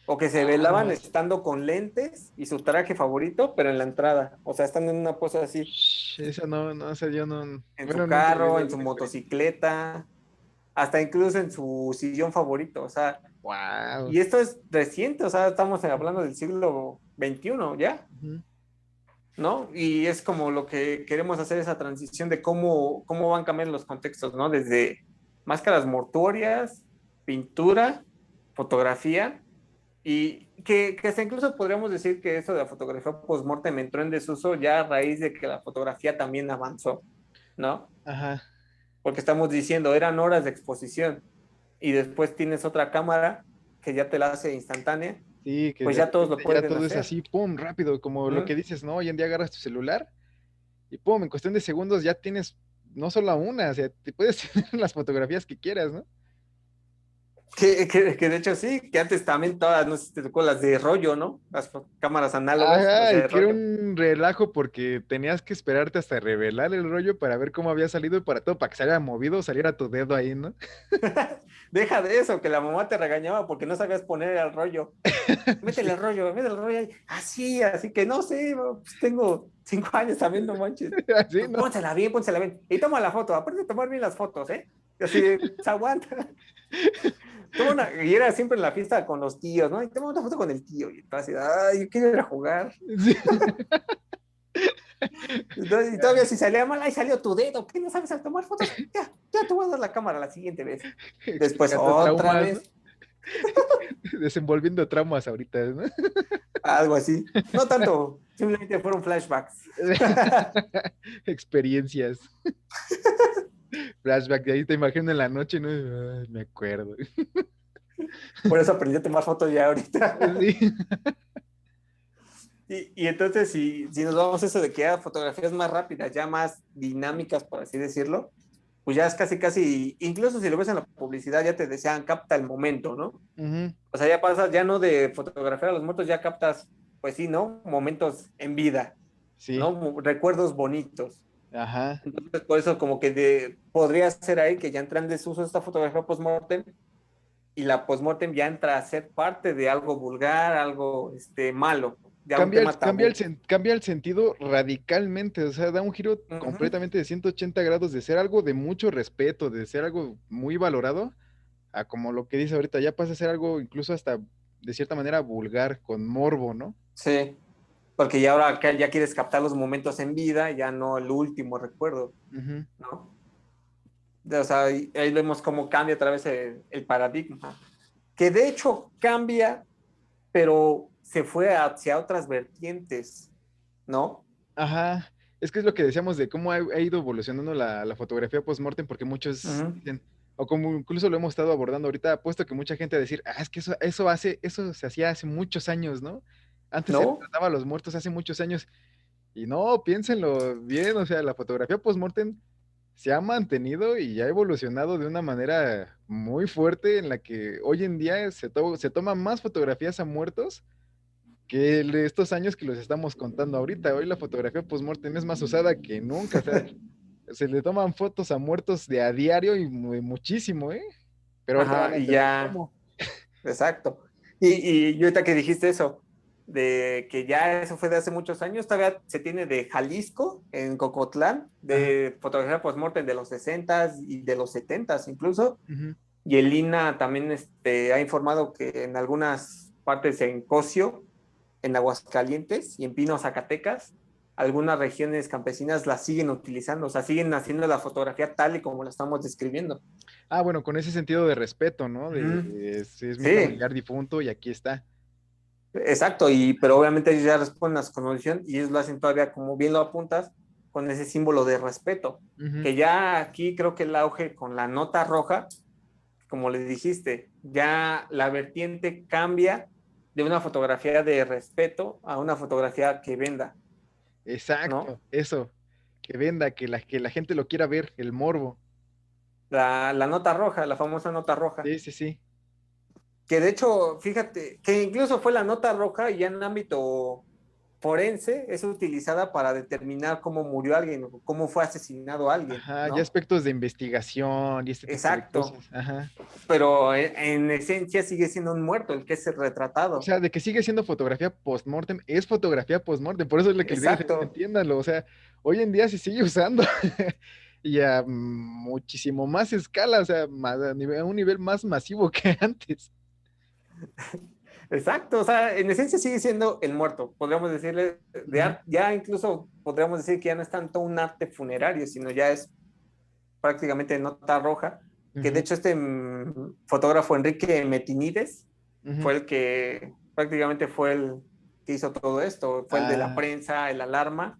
o que se velaban aguas. estando con lentes y su traje favorito, pero en la entrada, o sea, están en una pose así, Esa no, o sea, yo no, en bueno, su nunca he carro, vivido en su alguna experiencia. motocicleta, hasta incluso en su sillón favorito, o sea, Wow. y esto es reciente, o sea, estamos hablando del siglo XXI ya, ¿no? Y es como lo que queremos hacer, esa transición de cómo van cambiando los contextos, ¿no? Desde máscaras mortuorias, pintura, fotografía, y que hasta incluso podríamos decir que eso de la fotografía post-mortem entró en desuso ya a raíz de que la fotografía también avanzó, ¿no? Ajá. Porque estamos diciendo, eran horas de exposición, y después tienes otra cámara que ya te la hace instantánea, Sí, que pues de ya todos lo repente ya pueden todo es hacer. así, pum, rápido, como lo que ¿Mm? dices, ¿no? Hoy en día agarras tu celular y pum, en cuestión de segundos ya tienes no solo una, o sea, te puedes tener las fotografías que quieras, ¿no? Que de hecho sí, que antes también todas, no sé si te tocó las de rollo, ¿no? Las cámaras análogas, las Ajá, y de que era rollo. un relajo porque tenías que esperarte hasta revelar el rollo para ver cómo había salido y para todo, para que se haya movido, saliera tu dedo ahí, ¿no? Deja de eso, que la mamá te regañaba porque no sabías poner el rollo. Sí, Métele el rollo ahí. Así que no sé, pues tengo 5 años también, no manches. así, Pues ¿no? pónsela bien, pónsela bien. Y toma la foto, aprende a tomar bien las fotos, ¿eh? Y así, se aguanta. Y era siempre en la fiesta con los tíos, ¿no? Y toma una foto con el tío. Y tú así, ay, yo quiero ir a jugar. Sí. Y todavía si salía mal, ahí salió tu dedo. ¿Qué no sabes tomar fotos? Ya te voy a dar la cámara la siguiente vez. Después Explicando otra traumas, ¿no? vez. Desenvolviendo traumas ahorita, ¿no? algo así. No tanto, simplemente fueron flashbacks. Experiencias. Flashback, de ahí te imagino en la noche, ¿no? Ay, me acuerdo. Por eso aprendí a tomar fotos ya ahorita. Sí. Y entonces, si nos vamos a eso de que ya fotografías más rápidas, ya más dinámicas, por así decirlo, pues ya es casi, casi, incluso si lo ves en la publicidad, ya te desean, capta el momento, ¿no? Ujú, O sea, ya pasas, ya no de fotografiar a los muertos, ya captas, pues sí, ¿no? Momentos en vida, sí, ¿no? Recuerdos bonitos. ajá. Entonces, por eso como que podría ser ahí que ya entra en desuso esta fotografía post-mortem y la post-mortem ya entra a ser parte de algo vulgar, algo malo, ya un tema tabú. Cambia el sentido radicalmente, o sea, da un giro Ujú. completamente de 180 grados de ser algo de mucho respeto, de ser algo muy valorado, a como lo que dice ahorita, ya pasa a ser algo incluso hasta de cierta manera vulgar, con morbo, ¿no? Sí, porque ya ahora acá ya quieres captar los momentos en vida, ya no el último recuerdo, Ujú. ¿no? O sea, ahí vemos cómo cambia otra vez el paradigma, que de hecho cambia, pero se fue hacia otras vertientes, ¿no? Ajá, es que es lo que decíamos de cómo ha ido evolucionando la fotografía post-mortem, porque muchos Ujú. dicen, o como incluso lo hemos estado abordando ahorita, puesto que mucha gente a decir, ah, es que eso se hacía hace muchos años, ¿no? Antes se ¿No? trataba a los muertos hace muchos años, y no, piénsenlo bien, o sea, la fotografía post-mortem se ha mantenido y ha evolucionado de una manera muy fuerte en la que hoy en día se toman más fotografías a muertos que el de estos años que los estamos contando ahorita. Hoy la fotografía post-mortem es más usada que nunca, o sea, se le toman fotos a muertos de a diario y muchísimo, ¿eh? Pero ahorita van Ajá, a y entender ya, cómo. exacto. Y ahorita que dijiste eso, de que ya eso fue de hace muchos años, todavía se tiene de Jalisco, en Cocotlán, Ajá. de fotografía post-mortem de los 60s y de los 70s incluso. Ujú. Y el INAH también ha informado que en algunas partes en Cocio, en Aguascalientes y en Pino, Zacatecas, algunas regiones campesinas la siguen utilizando, o sea, siguen haciendo la fotografía tal y como la estamos describiendo. Ah, bueno, con ese sentido de respeto, ¿no? De, Ujú. si es mi Sí, familiar difunto y aquí está. exacto, pero obviamente ellos ya responden a su condición y ellos lo hacen todavía, como bien lo apuntas, con ese símbolo de respeto, Ujú. que ya aquí creo que el auge con la nota roja, como les dijiste, ya la vertiente cambia de una fotografía de respeto a una fotografía que venda, ¿no? Exacto, eso, que venda, que la gente lo quiera ver, el morbo. La nota roja, la famosa nota roja, Sí, sí, sí. que de hecho, fíjate, que incluso fue la nota roja y ya en ámbito forense es utilizada para determinar cómo murió alguien o cómo fue asesinado alguien, Ajá, ya ¿no? aspectos de investigación y este tipo de Exacto, cosas. Ajá. pero en esencia sigue siendo un muerto el que es O retratado. sea, de que sigue siendo fotografía post-mortem, es fotografía post-mortem. Por eso es lo que les digo, Exacto, entiéndanlo. O sea, hoy en día se sigue usando y a muchísimo más escala, o sea, a un nivel más masivo que antes. exacto, o sea, en esencia sigue siendo el muerto, podríamos decirle, Ujú, ya incluso podríamos decir que ya no es tanto un arte funerario, sino ya es prácticamente nota roja, que de ujú, hecho este fotógrafo Enrique Metinides ujú. fue el que prácticamente fue el que hizo todo esto, fue el de la Ah, prensa, el alarma.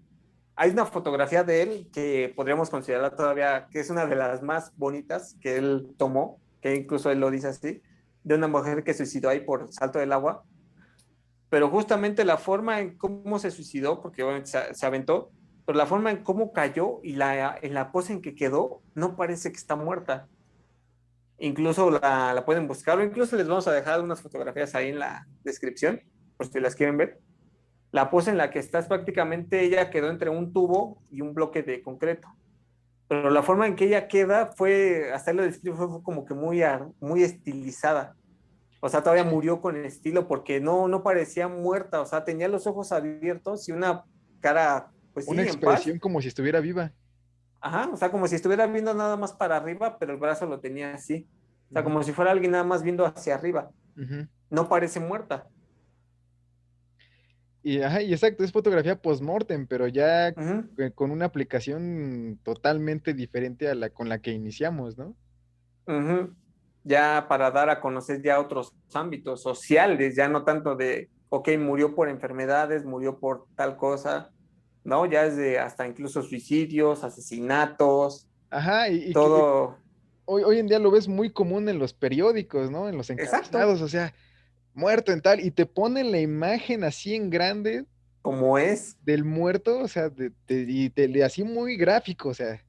Hay una fotografía de él que podríamos considerar todavía que es una de las más bonitas que él tomó, que incluso él lo dice así, de una mujer que suicidó ahí por salto del agua, pero justamente la forma en cómo se suicidó, porque obviamente se aventó, pero la forma en cómo cayó y en la pose en que quedó, no parece que está muerta. Incluso la pueden buscar, o incluso les vamos a dejar algunas fotografías ahí en la descripción, por si las quieren ver. La pose en la que está es prácticamente ella quedó entre un tubo y un bloque de concreto. Pero la forma en que ella queda fue, hasta él lo describe, fue como que muy estilizada. O sea, todavía murió con estilo porque no parecía muerta. O sea, tenía los ojos abiertos y una cara, pues una sí, en paz. expresión como si estuviera viva. Ajá, o sea, como si estuviera viendo nada más para arriba, pero el brazo lo tenía así. O sea, Ujú, como si fuera alguien nada más viendo hacia arriba. ujú. No parece muerta. Y, ajá, y exacto, es fotografía post-mortem, pero ya Ujú, con una aplicación totalmente diferente a la con la que iniciamos, ¿no? ujú. Ya para dar a conocer ya otros ámbitos sociales, ya no tanto de ok, murió por enfermedades, murió por tal cosa, ¿no? Ya es de hasta incluso suicidios, asesinatos, Ajá, y que todo. hoy en día lo ves muy común en los periódicos, ¿no? En los Exacto, encabezados, o sea, muerto en tal, y te ponen la imagen así en grande como es. del muerto, o sea, así muy gráfico, o sea,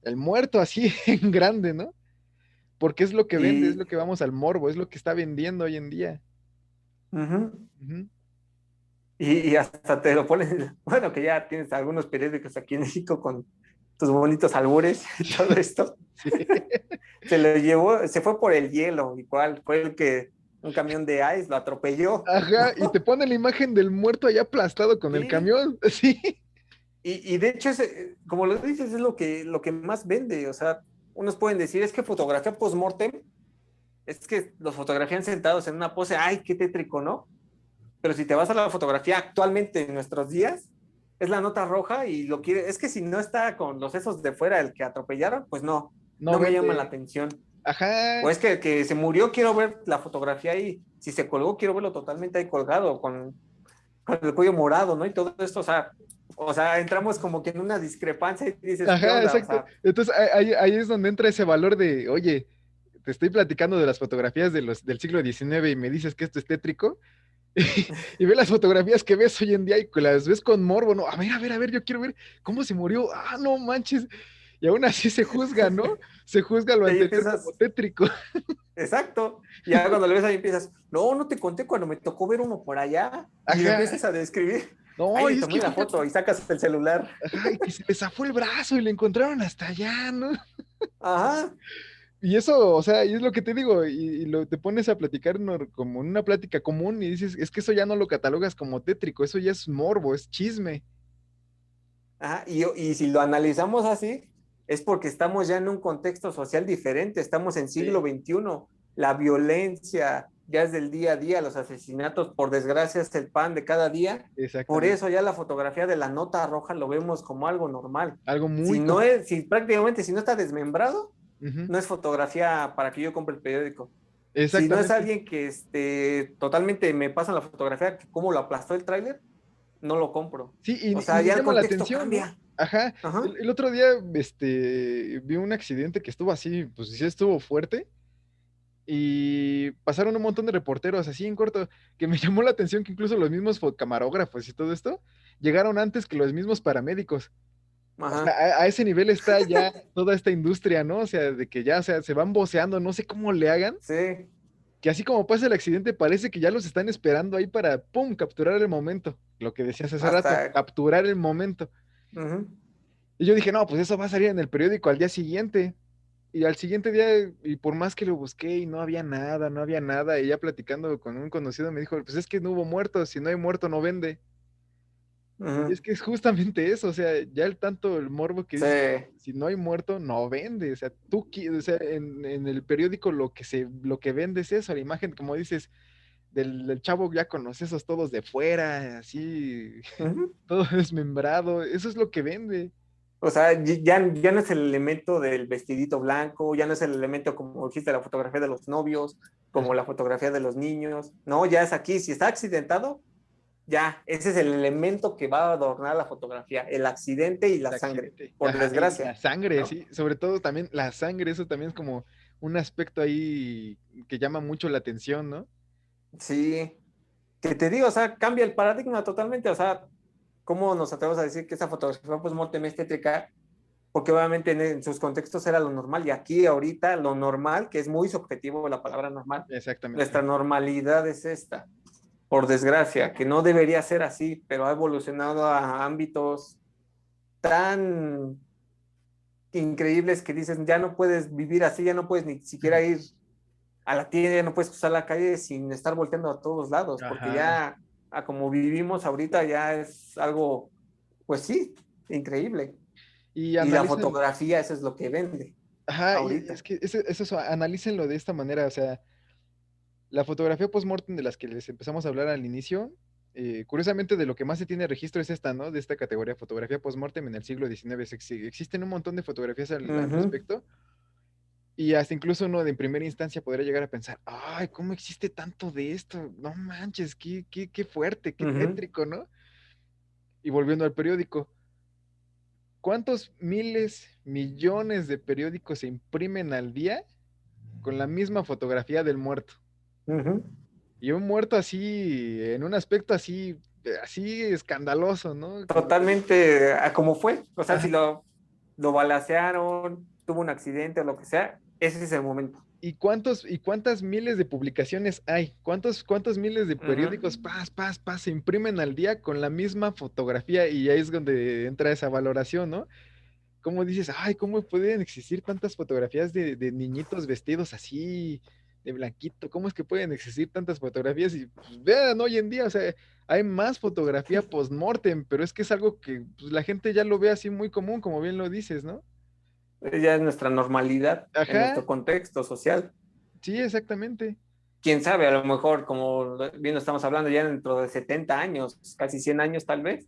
el muerto así en grande, ¿no? Porque es lo que vende, es Y, lo que vamos al morbo, es lo que está vendiendo hoy en día. ujú, Ujú. y hasta te lo ponen, bueno, que ya tienes algunos periódicos aquí en México con tus bonitos albures y todo esto. Sí. Se lo llevó, se fue por el hielo, igual, fue el que un camión de ice lo atropelló, Ajá, y te ¿no? pone la imagen del muerto allá aplastado con el Sí, camión, sí. y de hecho, como lo dices, es lo que más vende. O sea, unos pueden decir, es que fotografía post-mortem, es que los fotografían sentados en una pose, ay, qué tétrico, ¿no? Pero si te vas a la fotografía actualmente en nuestros días, es la nota roja y lo quiere, es que si no está con los sesos de fuera el que atropellaron, pues no, No no me llama la vende. atención. O Ajá, es que el que se murió, quiero ver la fotografía ahí. Si se colgó, quiero verlo totalmente ahí colgado, con el cuello morado, ¿no? Y todo esto, o sea, entramos como que en una discrepancia y dices, ¿qué ajá, onda? O exacto. sea, Entonces ahí es donde entra ese valor de, oye, te estoy platicando de las fotografías del siglo XIX y me dices que esto es tétrico. Y ve las fotografías que ves hoy en día y que las ves con morbo, ¿no? A ver, yo quiero ver cómo se murió. Ah, no manches. Y aún así se juzga, ¿no? Se juzga lo y ahí anterior como empiezas, tétrico. exacto. Y ya cuando lo ves ahí empiezas, no, no te conté cuando me tocó ver uno por allá. Y lo Ajá. empiezas a describir. No, Ahí le y es tomé que la foto fíjate, y sacas el celular. ajá, y que se le zafó el brazo y le encontraron hasta allá, ¿no? Ajá. Y eso, o sea, y es lo que te digo, te pones a platicar como en una plática común y dices, es que eso ya no lo catalogas como tétrico, eso ya es morbo, es chisme. Ajá. Y si lo analizamos así, es porque estamos ya en un contexto social diferente. Estamos en siglo Sí, XXI. La violencia ya es del día a día. Los asesinatos, por desgracia, es el pan de cada día. Por exactamente. eso ya la fotografía de la nota roja lo vemos como algo normal. Algo Si muy no común. es, si prácticamente si no está desmembrado, Ujú. no es fotografía para que yo compre el periódico. Si no es Exactamente. alguien que totalmente me pasa la fotografía, cómo lo aplastó el tráiler, no lo compro. Sí, O y sea, ni ya el llama la contexto atención, ¿no? cambia. Ajá. Ajá. El otro día, vi un accidente que estuvo así, pues sí estuvo fuerte, y pasaron un montón de reporteros así en corto, que me llamó la atención que incluso los mismos camarógrafos y todo esto llegaron antes que los mismos paramédicos. O sea, Ajá. a ese nivel está ya toda esta industria, ¿no? O sea, de que ya, o sea, se van voceando, no sé cómo le hagan, Sí. que así como pasa el accidente, parece que ya los están esperando ahí para, ¡pum!, capturar el momento. Lo que decías hace rato, Hasta. capturar el momento. Ujú. Y yo dije, no, pues eso va a salir en el periódico al día siguiente. Y al siguiente día, y por más que lo busqué y no había nada, no había nada, y ya platicando con un conocido me dijo, pues es que no hubo muertos, si no hay muerto no vende. Y es Ujú. que es justamente eso, o sea, ya el tanto el morbo que Sí. dices, si no hay muerto no vende, o sea, o sea, en el periódico lo que vende es eso, la imagen, como dices, del chavo ya con los sesos todos de fuera, así, Ujú. todo desmembrado, eso es lo que vende. O sea, ya no es el elemento del vestidito blanco, ya no es el elemento, como dijiste, la fotografía de los novios, como la fotografía de los niños. No, ya es aquí. Si está accidentado, ya, ese es el elemento que va a adornar la fotografía, el accidente y la El sangre, accidente. por Ajá, y la desgracia, sangre, ¿no? sí, sobre todo también la sangre, eso también es como un aspecto ahí que llama mucho la atención, ¿no? Sí, que te digo, o sea, cambia el paradigma totalmente, o sea, ¿cómo nos atrevemos a decir que esa fotografía post-mortem es tétrica? Porque obviamente en sus contextos era lo normal y aquí ahorita lo normal, que es muy subjetivo la palabra normal, Exactamente. nuestra normalidad es esta, por desgracia, que no debería ser así, pero ha evolucionado a ámbitos tan increíbles que dicen, ya no puedes vivir así, ya no puedes ni siquiera ir a la tienda, ya no puedes cruzar la calle sin estar volteando a todos lados, porque Ajá. ya a como vivimos ahorita ya es algo, pues sí, increíble. Y Y la analizan, fotografía, eso es lo que vende ajá, y es ahorita. que eso, analícenlo de esta manera, o sea, la fotografía post-mortem de las que les empezamos a hablar al inicio, curiosamente de lo que más se tiene registro es esta, ¿no? De esta categoría, fotografía post-mortem en el siglo XIX. Existen un montón de fotografías al Ujú. respecto. Y hasta incluso uno de en primera instancia podría llegar a pensar, ay, ¿cómo existe tanto de esto? No manches, qué fuerte, qué Ujú, tétrico, ¿no? Y volviendo al periódico, ¿cuántos miles, millones de periódicos se imprimen al día con la misma fotografía del muerto? ujú. Y un muerto así, en un aspecto así, así escandaloso, ¿no? Como que, Totalmente a como fue. O sea, ajá. si lo balacearon, tuvo un accidente o lo que sea, ese es el momento. Y cuántas miles de publicaciones hay? ¿Cuántos miles de Ujú. periódicos, se imprimen al día con la misma fotografía? Y ahí es donde entra esa valoración, ¿no? ¿Cómo dices, ay, cómo pueden existir tantas fotografías de niñitos vestidos así, de blanquito? ¿Cómo es que pueden existir tantas fotografías? Y pues, vean, hoy en día, o sea, hay más fotografía post-mortem, pero es que es algo que pues, la gente ya lo ve así muy común, como bien lo dices, ¿no? Ya es nuestra normalidad en Ajá, nuestro contexto social. sí, exactamente. Quién sabe, a lo mejor, como bien lo estamos hablando, ya dentro de 70 años, casi 100 años tal vez,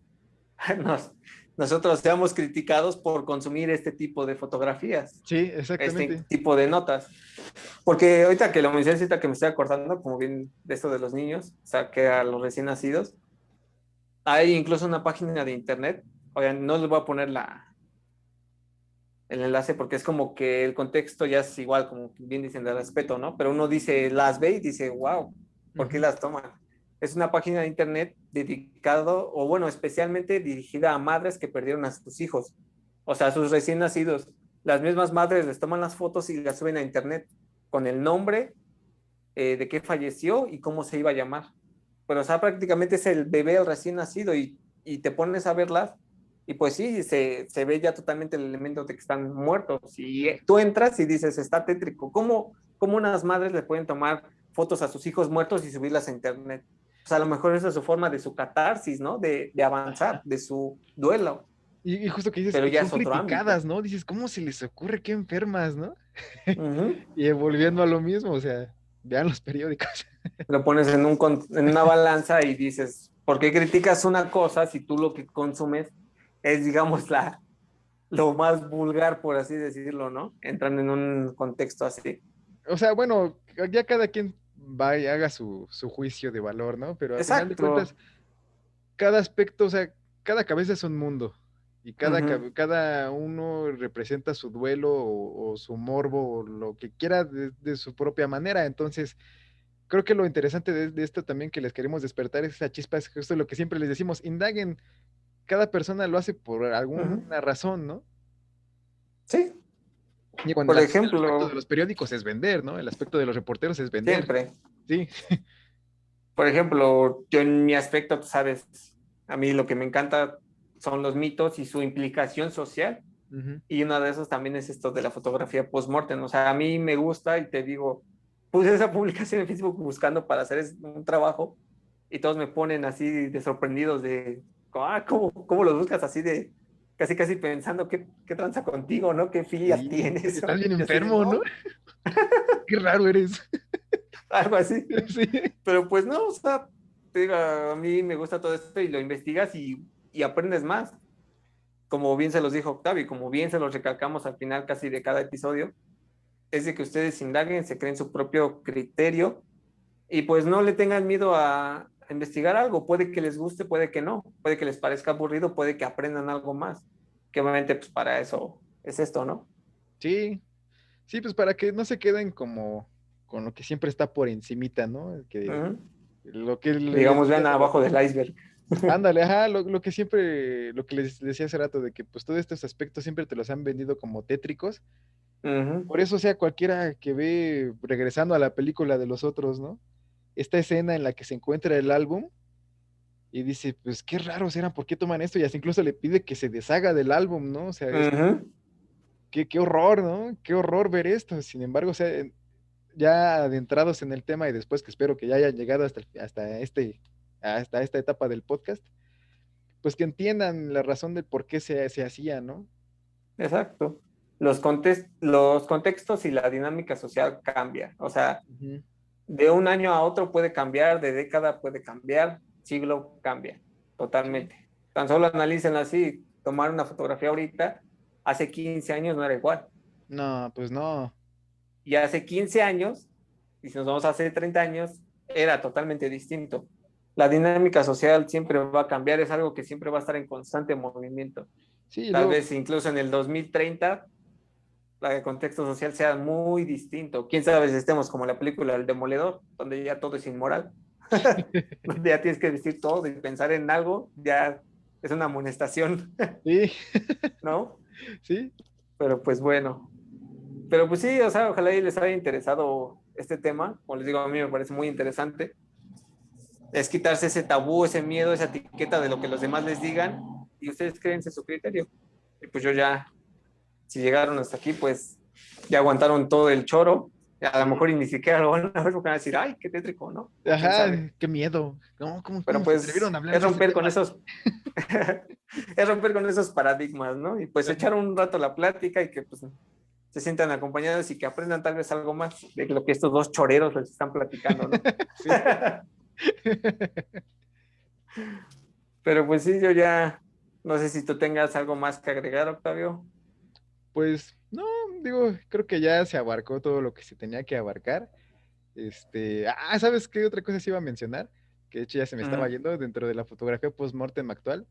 nos, nosotros seamos criticados por consumir este tipo de fotografías, Sí, este exactamente. tipo de notas. Porque ahorita que lo mencioné, ahorita que me estoy acordando, como bien de esto de los niños, o sea, que a los recién nacidos, hay incluso una página de internet, oigan, no les voy a poner el enlace porque es como que el contexto ya es igual, como bien dicen, de respeto, ¿no? Pero uno dice, las ve y dice, wow, ¿por qué Ujú. las toman? Es una página de internet dedicado, o bueno, especialmente dirigida a madres que perdieron a sus hijos, o sea, a sus recién nacidos. Las mismas madres les toman las fotos y las suben a internet con el nombre de qué falleció y cómo se iba a llamar. Pero, o sea, prácticamente es el bebé el recién nacido y te pones a verlas y pues sí, se ve ya totalmente el elemento de que están muertos. Y tú entras y dices, está tétrico. ¿Cómo unas madres le pueden tomar fotos a sus hijos muertos y subirlas a internet? Pues a lo mejor esa es su forma de su catarsis, ¿no? De avanzar, de su duelo, Y justo que dices, pero y ya son es otro ámbito. criticadas, ¿no? Dices, ¿cómo se les ocurre qué enfermas, ¿no? Ujú. Y volviendo a lo mismo, o sea, vean los periódicos. Lo pones en una balanza y dices, ¿por qué criticas una cosa si tú lo que consumes es, digamos, lo más vulgar, por así decirlo, ¿no? Entrando en un contexto así. O sea, bueno, ya cada quien va y haga su juicio de valor, ¿no? Pero a final de Exacto. cuentas, cada aspecto, o sea, cada cabeza es un mundo. Y Ujú. cada uno representa su duelo o su morbo o lo que quiera de su propia manera. Entonces, creo que lo interesante de esto también que les queremos despertar es esa chispa, es justo lo que siempre les decimos, indaguen, cada persona lo hace por Ujú. alguna razón, ¿no? Sí, Y bueno, por el aspecto de ejemplo, los periódicos es vender, ¿no? El aspecto de los reporteros es vender, siempre. sí. Por ejemplo, yo en mi aspecto, tú sabes, a mí lo que me encanta son los mitos y su implicación social. Ujú. Y uno de esos también es esto de la fotografía post-mortem. O sea, a mí me gusta y te digo, puse esa publicación en Facebook buscando para hacer un trabajo y todos me ponen así de sorprendidos de, ¿cómo los buscas así de, casi casi pensando qué tranza contigo, ¿no? ¿Qué filia Sí, tienes? estás bien Y así de, enfermo, ¿no? no, Qué raro eres. algo así. Sí. Pero pues no, o sea, te digo, a mí me gusta todo esto y lo investigas y aprendes más. Como bien se los dijo Octavio, como bien se los recalcamos al final casi de cada episodio, es de que ustedes indaguen, se creen su propio criterio y pues no le tengan miedo a investigar algo. Puede que les guste, puede que no, puede que les parezca aburrido, puede que aprendan algo más. Que obviamente pues para eso es esto, ¿no? Sí, sí, pues para que no se queden como con lo que siempre está por encimita, ¿no? Que Uh-huh. lo que les Digamos, decía vean hace abajo rato. del iceberg. Ándale, ajá, lo que siempre, lo que les decía hace rato, de que pues todos estos aspectos siempre te los han vendido como tétricos. Uh-huh. Por eso, o sea, cualquiera que ve, regresando a la película de los otros, ¿no? Esta escena en la que se encuentra el álbum y dice, pues qué raros eran, ¿por qué toman esto? Y hasta incluso le pide que se deshaga del álbum, ¿no? O sea, es, Uh-huh. qué horror, ¿no? Qué horror ver esto. Sin embargo, o sea, ya adentrados en el tema y después que espero que ya hayan llegado hasta esta etapa del podcast, pues que entiendan la razón del por qué se hacía, ¿no? Exacto. Los contextos y la dinámica social cambian. O sea, Ujú. de un año a otro puede cambiar, de década puede cambiar, siglo cambia Sí. totalmente. Tan solo analicen así, tomar una fotografía ahorita, hace 15 años no era igual. No, pues no. Y hace 15 años, y si nos vamos a hace 30 años, era totalmente distinto. La dinámica social siempre va a cambiar, es algo que siempre va a estar en constante movimiento. Sí, Tal vez incluso en el 2030 el contexto social sea muy distinto. Quién sabe si estemos como la película El Demoledor, donde ya todo es inmoral, donde ya tienes que decir todo y pensar en algo, ya es una amonestación, sí, ¿no? sí, Pero pues bueno, pero pues sí, o sea, ojalá y les haya interesado este tema, como les digo, a mí me parece muy interesante, es quitarse ese tabú, ese miedo, esa etiqueta de lo que los demás les digan y ustedes créense su criterio. Y pues yo ya, si llegaron hasta aquí, pues ya aguantaron todo el choro. A lo sí. mejor y ni siquiera lo van a ver porque van a decir, ay, qué tétrico, ¿no? O quién Ajá, sabe. qué miedo. ¿Cómo, Pero cómo se pues atrevieron a hablar es de ese romper con tema? esos, es romper con esos paradigmas, ¿no? Y pues echar un rato la plática y que pues se sientan acompañados y que aprendan tal vez algo más de lo que estos dos choreros les están platicando, ¿no? Sí. Pero pues sí, yo ya no sé si tú tengas algo más que agregar, Octavio. Pues no, digo, creo que ya se abarcó todo lo que se tenía que abarcar. ¿Sabes qué otra cosa se iba a mencionar? Que de hecho ya se me estaba Uh-huh. yendo dentro de la fotografía post-mortem actual.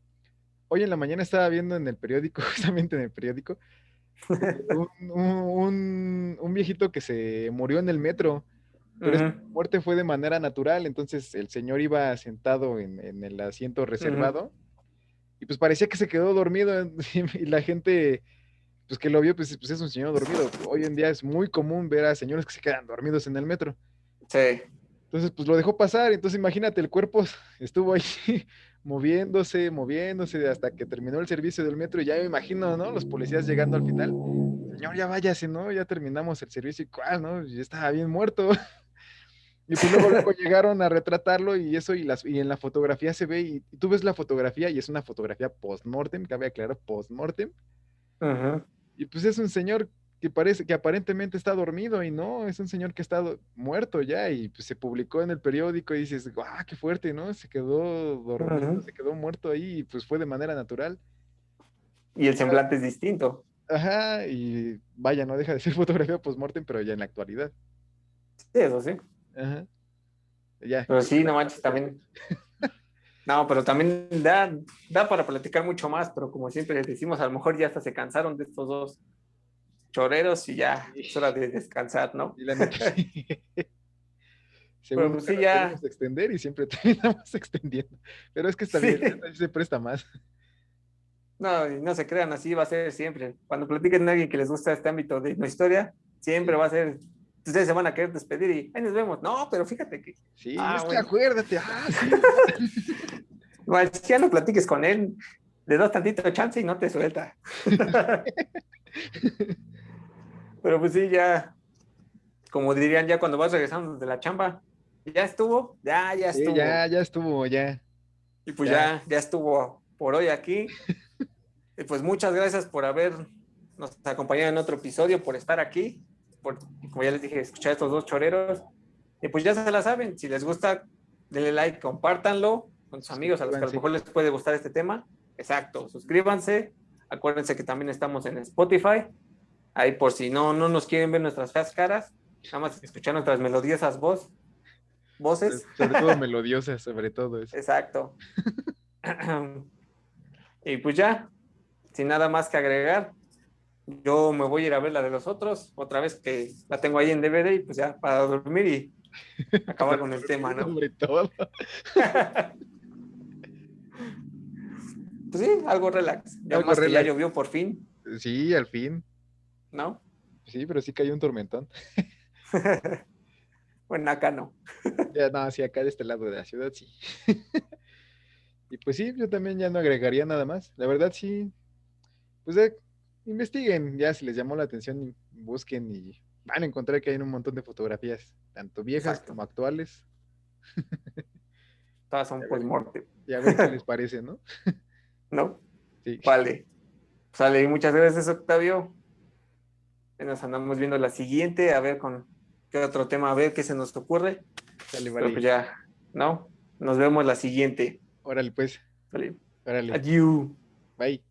Hoy en la mañana estaba viendo en el periódico, justamente en el periódico, un viejito que se murió en el metro, pero esta Uh-huh. muerte fue de manera natural, entonces el señor iba sentado en el asiento Uh-huh. reservado y pues parecía que se quedó dormido y la gente pues que lo vio pues es un señor dormido. Hoy en día es muy común ver a señores que se quedan dormidos en el metro. Sí. Entonces, pues lo dejó pasar. Entonces, imagínate, el cuerpo estuvo ahí moviéndose, moviéndose hasta que terminó el servicio del metro. Y ya me imagino, ¿no? Los policías llegando al final. Señor, ya váyase, ¿no? Ya terminamos el servicio. ¿Y cuál, no? Ya estaba bien muerto. Y pues luego llegaron a retratarlo y eso, y en la fotografía se ve, y tú ves la fotografía y es una fotografía post-mortem, cabe aclarar, post-mortem. Uh-huh. Y pues es un señor que parece que aparentemente está dormido y no, es un señor que está muerto ya y pues se publicó en el periódico y dices, ¡guau, qué fuerte!, ¿no? Se quedó dormido, Uh-huh. se quedó muerto ahí y pues fue de manera natural. Y el semblante es distinto. Ajá, y vaya, no deja de ser fotografía post-mortem, pero ya en la actualidad. Sí, eso sí. Ajá, ya, Pero creo que sí, no la manches, plática. también. No, pero también da para platicar mucho más, pero como siempre les decimos, a lo mejor ya hasta se cansaron de estos dos choreros y ya es hora Sí, de descansar, ¿no? y la neta sí. Según Pero nunca pues sí, nos ya, queremos extender y siempre terminamos extendiendo. Pero es que está bien, sí. esta sí se presta más. No, y no se crean, así va a ser siempre. Cuando platiquen con alguien que les gusta este ámbito de la historia, siempre Sí. va a ser, ustedes se van a querer despedir y ahí nos vemos. No, pero fíjate que, Sí, es que bueno, acuérdate, sí, ¿no? bueno, si ya no platiques con él, le das tantito chance y no te suelta. Pero pues sí, ya, como dirían ya cuando vas regresando de la chamba, ya estuvo, ya Sí, ya, estuvo. ya estuvo, ya, Y pues ya. ya estuvo por hoy aquí. Y pues muchas gracias por habernos acompañado en otro episodio, por estar aquí, por, como ya les dije, escuchar a estos dos choreros. Y pues ya se la saben, si les gusta, denle like, compártanlo con sus amigos a los que a lo Suscríbanse. mejor les puede gustar este tema. Exacto, suscríbanse. Acuérdense que también estamos en Spotify. Ahí por si no nos quieren ver nuestras feas caras, nada más escuchar nuestras melodiosas voces. Sobre todo melodiosas, sobre todo eso. Exacto. Y pues ya, sin nada más que agregar, yo me voy a ir a ver la de los otros, otra vez que la tengo ahí en DVD y pues ya para dormir y Para acabar con el tema, dormir, ¿no? sobre todo. Pues sí, algo relax. Ya Algo más que ya relax. llovió por fin, Sí, al fin. ¿no? Sí, pero sí cayó un tormentón. Bueno, acá no. Ya, no, sí, acá de este lado de la ciudad, sí. Y pues sí, yo también ya no agregaría nada más. La verdad, sí, pues investiguen, ya si les llamó la atención, busquen y van a encontrar que hay un montón de fotografías, tanto viejas Exacto. como actuales. Todas Y son a ver, post-mortem, y a ver qué les parece, ¿no? ¿no? Sí, Vale. Sale, muchas gracias, Octavio. Nos andamos viendo la siguiente, a ver con qué otro tema, a ver qué se nos ocurre. sale, Pero pues vale. ya, ¿no? Nos vemos la siguiente. Órale, pues, Vale. órale. Adiós. Bye.